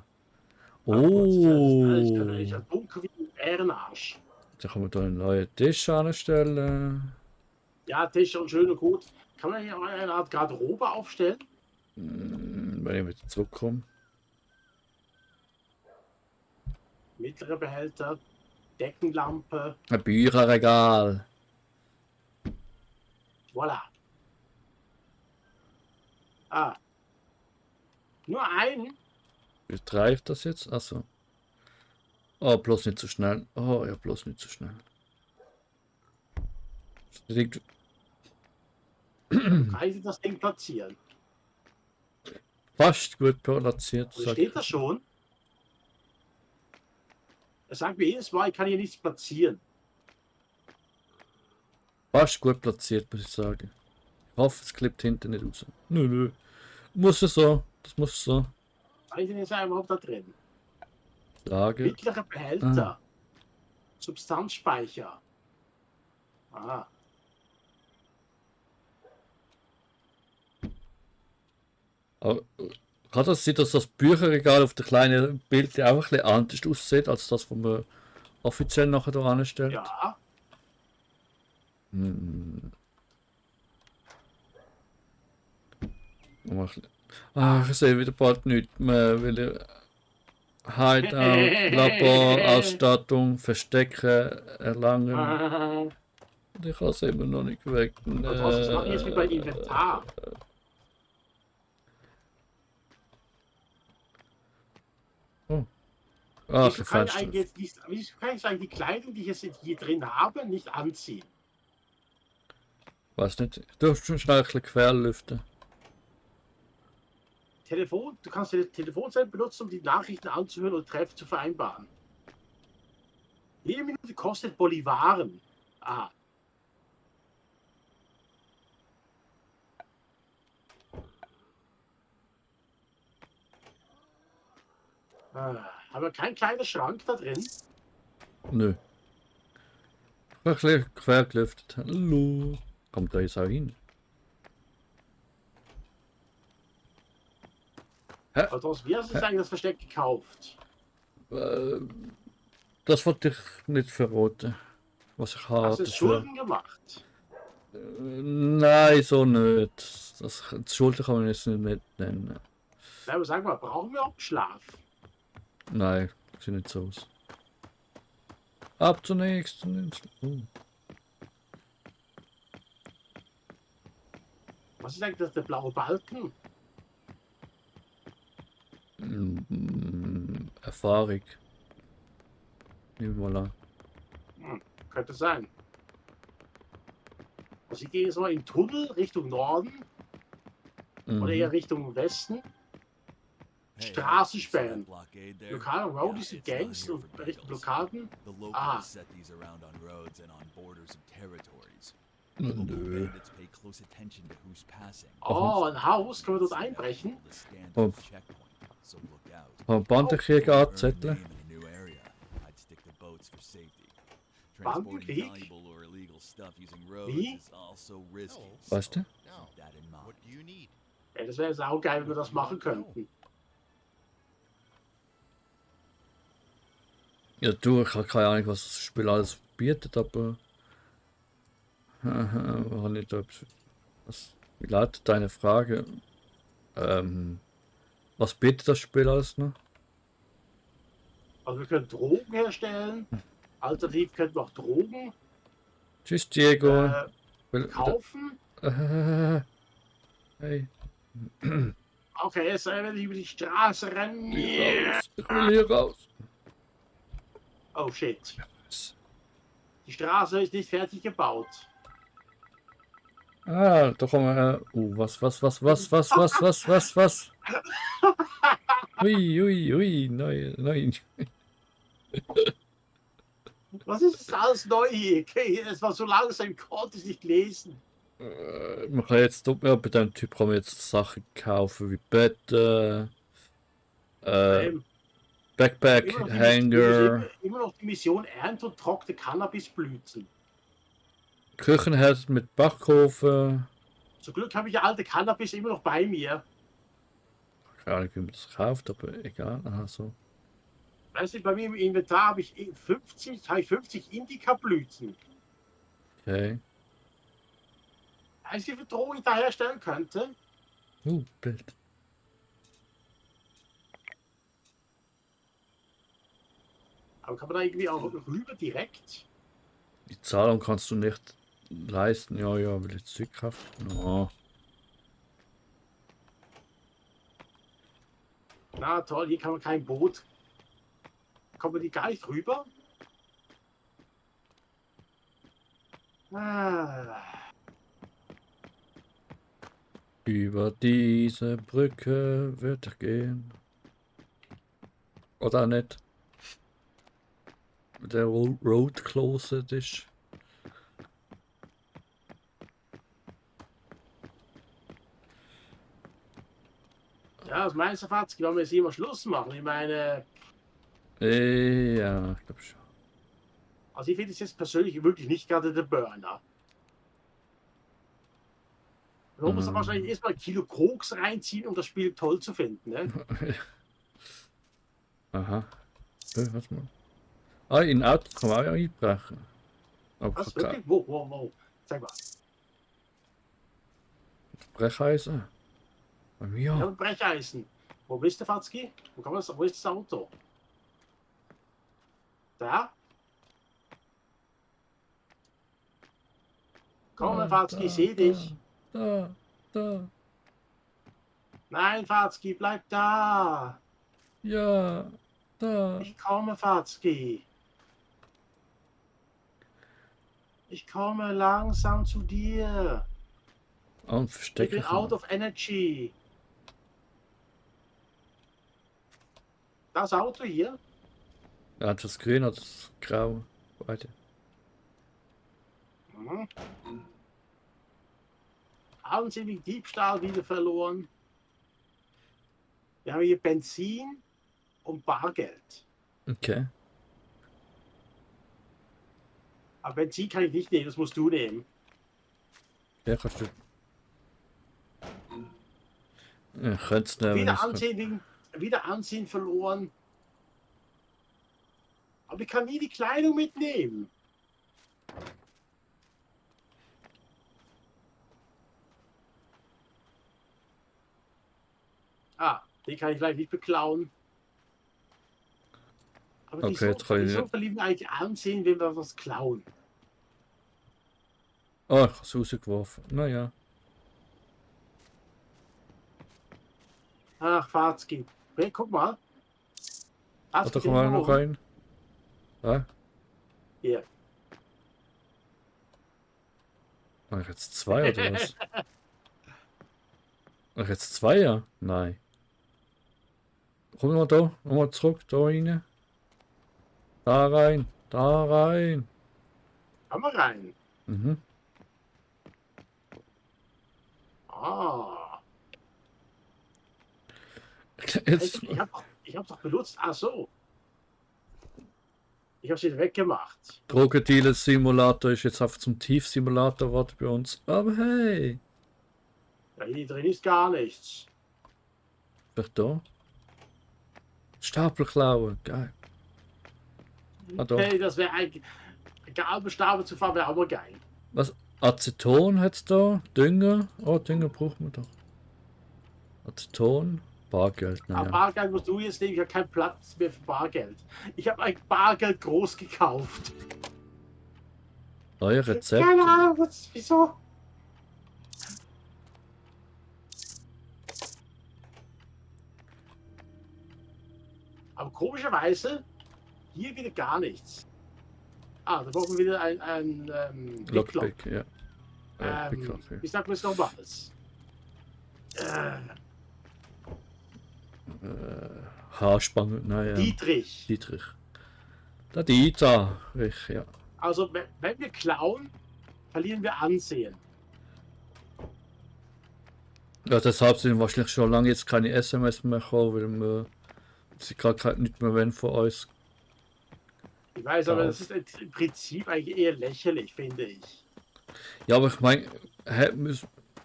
Ich Oh. ein Bunker wie ein Bärenarsch. Da kann man da einen neuen Tisch anstellen. Ja, Tisch und schön und gut. Kann man hier eine Art Garderobe aufstellen? Wenn ich wieder zurückkomme. Mittlere Behälter, Deckenlampe, Ein Bücherregal. voilà. Ah. Nur einen? Wie treibt das jetzt? Achso. Oh, bloß nicht so schnell. Oh, ja, bloß nicht so schnell. Das liegt- Kann ich das Ding platzieren? Fast gut platziert. Oder sag steht ich. das schon? Er sagt mir jedes Mal, ich kann hier nichts platzieren. Fast gut platziert, muss ich sagen. Ich hoffe, es klippt hinten nicht raus. Nö. Muss es so. Das muss so. Was ist denn jetzt überhaupt da drin? Lager. Mittlere Behälter. Substanzspeicher. Ah. Aber kann das sein, dass das Bücherregal auf der kleinen Bild auch ein bisschen anders aussieht, als das, was man offiziell nachher da anstellt? Ja. Ich sehe wieder bald nichts mehr, weil ich Hideout, Labor, Ausstattung, Verstecken, Erlangen. Ich habe es immer noch nicht weg. Und was mache ich jetzt mit meinem Inventar? Ach, Wieso kann ich eigentlich die Kleidung, die ich jetzt hier drin habe, nicht anziehen? Weiß nicht. Ich darf schon schnell ein bisschen querlüften. Du kannst die Telefonzelle benutzen, um die Nachrichten anzuhören und Treffen zu vereinbaren. Jede Minute kostet Bolivaren. Ah. Haben wir keinen kleinen Schrank da drin? Nö. Ich habe ein bisschen quer gelüftet. Hallo. Kommt da jetzt auch hin? Also, wie hast du eigentlich das Versteck gekauft? Das wollte ich nicht verraten. Was ich habe. Hast du Schulden gemacht? Nein, so nicht. Das Schulden kann man jetzt nicht nennen. Na, aber sag mal, brauchen wir auch Schlaf? Nein, sieht nicht so aus. Ab zur nächsten. Was ist eigentlich das, der blaue Balken? Erfahrung. Nehmen wir mal an. Könnte sein. Also ich gehe jetzt mal in den Tunnel Richtung Norden oder eher Mhm. Richtung Westen. Hey, Straßen you see that sperren. blockade there? Lokale Roadies Yeah, und it's not Gangs here und for richten bagels. Blockaden. The locals Ah. set these around on roads and on borders of territories. Nö. Local bandits pay close attention to who's passing. Oh, ein Haus. Können wir dort einbrechen? Able to stand Oh. at the checkpoint, so look out. Haben Bandenkrieg To earn a anzetteln? name in a new area, I'd stick to boats for safety. Transporting Bandenkrieg? valuable or illegal stuff using roads Wie? is also risky. Weißt du? So keep that in mind. What do you need? Ja, das wäre jetzt auch geil, wenn wir das machen könnten. Ja, du, ich habe keine Ahnung, was das Spiel alles bietet, aber. War nicht etwas. Wie lautet deine Frage? Was bietet das Spiel alles noch? Also wir können Drogen herstellen. Alternativ könnten wir auch Drogen Tschüss, Diego. kaufen. Hey. Okay, jetzt wenn ich über die Straße rennen. Hier raus. Ich will hier raus. Oh shit. Die Straße ist nicht fertig gebaut. Ah, da kommen wir. Was? Ui, nein. Was ist das alles neu hier? Okay, es war so langsam, ich konnte es nicht lesen. Man kann jetzt bei dem Typ kann man jetzt Sachen kaufen wie Betten, Backpack, Immer noch die Hanger, immer noch die Mission Ernte und trockene Cannabisblüten. Küchenherd mit Backofen. Zum Glück habe ich ja alte Cannabis immer noch bei mir. Keine Ahnung, wie man das kauft, aber egal. Aha, so. Weißt du, bei mir im Inventar habe ich 50 Indica-Blüten. Okay. Weißt du, wie viel Drogen ich da herstellen könnte? Bild. Aber kann man da irgendwie auch rüber direkt? Die Zahlung kannst du nicht leisten. Ja, will ich zurückkaufen. No. Na toll, hier kann man kein Boot. Kommen wir die gar nicht rüber? Ah. Über diese Brücke wird er gehen. Oder nicht? Der Road closed ist. Ja, was meinst du, Fatzki? Wollen wir jetzt hier mal Schluss machen? Ich meine, Ja, ich glaube schon. also ich finde es jetzt persönlich wirklich nicht gerade der Burner. Man muss da wahrscheinlich erstmal ein Kilo Koks reinziehen, um das Spiel toll zu finden, ne? Aha. Was mal? Ah, in Auto kann man auch einbrechen. Aber Was, kein wirklich? Wo? Sag mal. Brecheisen. Bei Ich mir. habe ein Brecheisen. Wo bist du, Fatzki? Wo ist das Auto? Da? Komm, Fatzki, ich sehe dich. Da. Nein, Fatzki, bleib da. Ja, da. Ich komme, Fatzki. Ich komme langsam zu dir. Und Ich versteck bin dich out mal. of energy. Das Auto hier? Ja, das Grün oder das Grau. Beide. Mhm. Haben Sie den Diebstahl wieder verloren? Wir haben hier Benzin und Bargeld. Okay. Aber Benzin kann ich nicht nehmen, das musst du nehmen. Ja, kannst du. Ja, könntest nehmen. Wieder Ansehen verloren. Aber ich kann nie die Kleidung mitnehmen. Ah, den kann ich gleich nicht beklauen. Aber Okay, jetzt kann ich wieso nicht. verlieben wir eigentlich ansehen, wenn wir was klauen? Oh, ich habe es rausgeworfen. Naja. Ach, Fatzki. Hey, guck mal. Das Oder geht kommen wir noch rum. rein? Ja? Hier. Mach ich jetzt zwei oder was? Mach ich jetzt zwei, ja? Nein. Komm mal da, nochmal zurück, da rein. Da rein, da rein. Komm mal rein. Mhm. Ah. Jetzt, Ich hab doch benutzt. Ach so. Ich hab's wieder weggemacht. Drogendealer-Simulator ist jetzt einfach zum Tiefsimulator geworden bei uns. Aber hey, Ja, hier drin ist gar nichts. vielleicht da? Stapel klauen, geil. Ah, da. Hey, das wäre eigentlich. Egal, Bestable zu fahren, wäre auch mal geil. Was? Aceton hat's da? Dünger? Oh, Dünger brauchen wir doch. Aceton? Bargeld, Aber naja. Bargeld musst du jetzt nehmen. Ich habe keinen Platz mehr für Bargeld. Ich habe ein Bargeld groß gekauft. Neue Rezept. Keine Ahnung, wieso? Aber komischerweise hier wieder gar nichts. Ah, da brauchen wir wieder ein Picklock. Lockpick, ja. Pick-up, ja. Wie sagt man es nochmals? Haarspange, naja. Dietrich. Dietrich. Der Dietrich, ja. Also, wenn wir klauen, verlieren wir Ansehen. Ja, deshalb sind wahrscheinlich schon lange jetzt keine SMS mehr gekommen, weil wir sie gerade nicht mehr wollen von uns. Ich weiß, aber Drauf. das ist im Prinzip eigentlich eher lächerlich, finde ich. Ja, aber ich meine,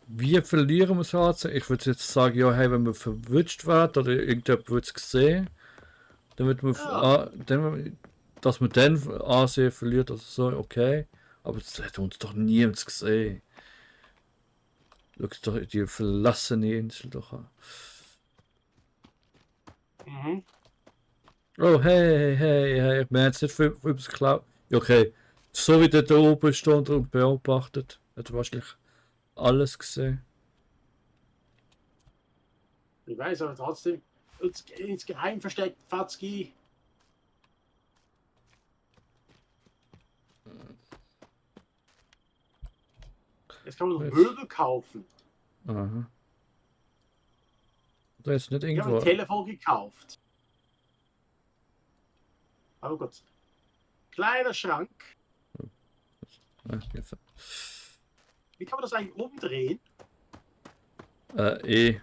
wir verlieren wir so anzeigen. Ich würde jetzt sagen, ja, hey, wenn wir verwünscht werden oder irgendjemand wird es sehen, dann wird man, Ja. dass man dann Ansehen verliert, also so, okay. Aber das hat uns doch niemand gesehen. Schau doch die verlassene Insel doch an. Mhm. Oh, hey, ich meine jetzt nicht für das Klau. Ja, okay. So wie der da oben stand und beobachtet, hat er wahrscheinlich alles gesehen. Ich weiß, aber trotzdem, ins Geheim versteckt, Fatzki. Jetzt kann man noch Jetzt. Möbel kaufen. Aha. Da ist nicht Ich habe irgendwo. ein Telefon gekauft. Aber gut. Kleiner Schrank. Ja, Wie kann man das eigentlich umdrehen? E.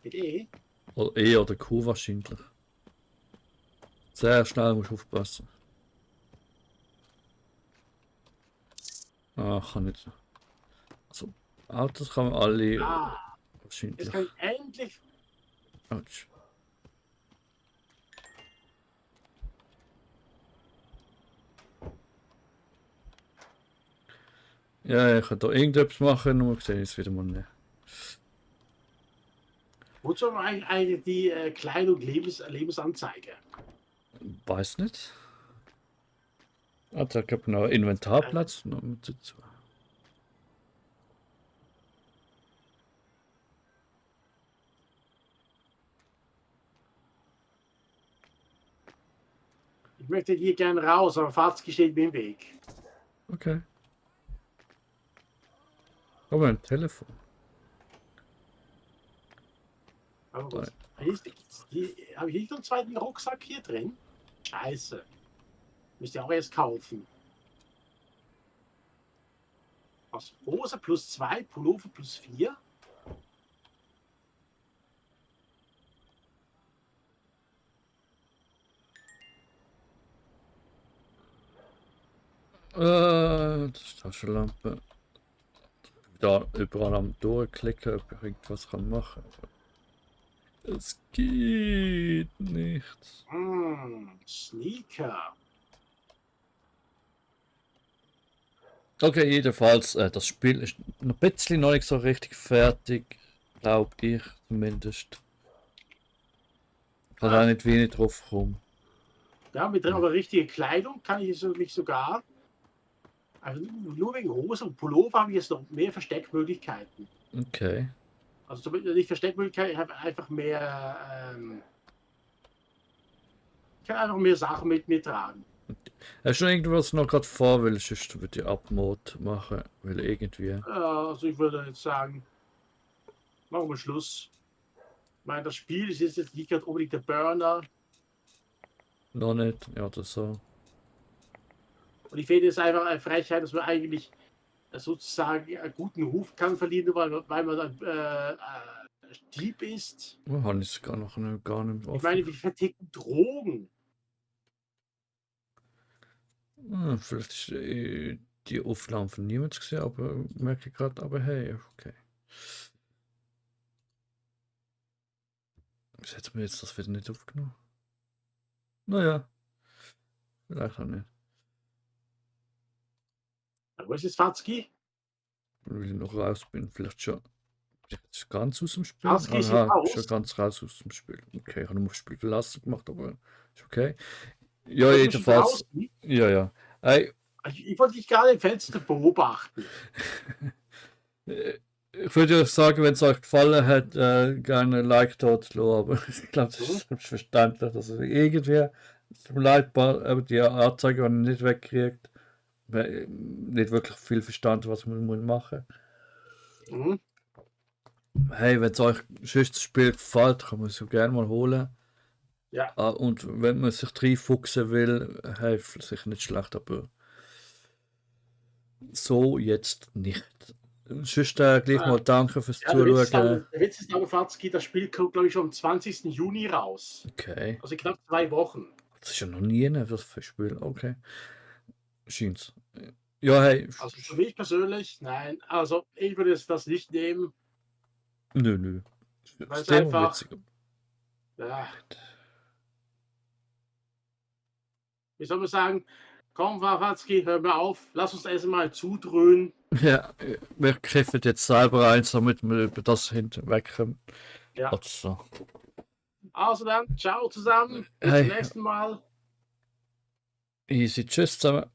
Mit E? Oder E oder Q wahrscheinlich. Sehr schnell musst du aufpassen. Ah, kann nicht. Also, Autos kann man alle Ah, wahrscheinlich. jetzt kann ich endlich. Autsch. Ja, ich kann da irgendetwas machen, nur ich sehe es wieder mal nicht. Wozu haben wir eigentlich die Kleidung Lebensanzeige? Weiß nicht. Ah, da gibt noch Inventarplatz noch mit dazu. Ich möchte hier gerne raus, aber Fatzki steht mir im Weg. Okay. Oh, mein Telefon. Aber gut. Habe ich nicht noch einen zweiten Rucksack hier drin? Scheiße. Müsst ihr auch erst kaufen. Was? Hose plus 2, Pullover plus 4? Das ist Taschenlampe. Da überall am Durchklicken, ob ich irgendwas kann machen. Es geht nicht. Sneaker. Okay, jedenfalls, das Spiel ist noch ein bisschen noch nicht so richtig fertig, glaube ich zumindest. Ich habe auch nicht wenig drauf gekommen. Ja, mit aber richtiger Kleidung kann ich mich sogar. Also nur wegen Hose und Pullover habe ich jetzt noch mehr Versteckmöglichkeiten. Okay. Also zumindest nicht Versteckmöglichkeiten, ich habe einfach mehr Ich kann einfach mehr Sachen mit mir tragen. Hast du noch irgendwas noch gerade vor, weil sonst würde ich Abmod machen, weil irgendwie. Also ich würde jetzt sagen, machen wir Schluss. Ich meine, das Spiel ist jetzt nicht gerade unbedingt der Burner. Noch nicht, ja, oder so. Und ich finde es einfach eine Frechheit, dass man eigentlich sozusagen einen guten Ruf kann verlieren, weil man dann Dieb ist. Oh, habe ich gar gar nicht Ich offen. meine, wir verticken Drogen. Vielleicht ist die Aufnahme von niemand gesehen, aber merke ich gerade, aber hey, okay. Wieso hat mir jetzt das wieder nicht aufgenommen? Naja, vielleicht auch nicht. Wo ist es, Fatzki? Weil ich noch raus bin, vielleicht schon. Ist ganz aus dem Spiel? Fatzki ist Aha, raus. schon ganz raus aus dem Spiel. Okay, ich habe nur das Spiel verlassen gemacht, aber ist okay. Ja, Du bist jedenfalls. draußen. Ja, ja. Hey, Ich wollte dich gerade im Fenster beobachten. ich würde euch sagen, wenn es euch gefallen hat, gerne ein Like dort lassen, aber ich glaube, das ist selbstverständlich, dass irgendwie, es tut mir leid, aber die Anzeige habe ich nicht weggekriegt. Nicht wirklich viel verstanden, was man machen muss. Mhm. Hey, wenn es euch sonst das Spiel gefällt, kann man es so gerne mal holen. Ja. Und wenn man sich reinfuchsen will, hey, sicher nicht schlecht, aber so jetzt nicht. Sonst gleich mal danke fürs Ja, der Zuschauen. Witz ist aber, Fatzki, das Spiel kommt, glaube ich, schon am 20. Juni raus. Okay. Also knapp 2 Wochen. Das ist ja noch nie das für Spiel. Okay. Scheint's. Ja, hey. Also für mich persönlich, nein. Also ich würde das nicht nehmen. Nö. Weil Das es Thema einfach. witzig. Ja, wie soll man sagen? Komm, Fatzki, hör mir auf. Lass uns erst mal zudröhnen. Ja, wir kiffen jetzt selber eins, damit wir über das hinwegkommen. Ja. Also. Also dann, ciao zusammen. Bis Hey. zum nächsten Mal. Easy. Tschüss zusammen.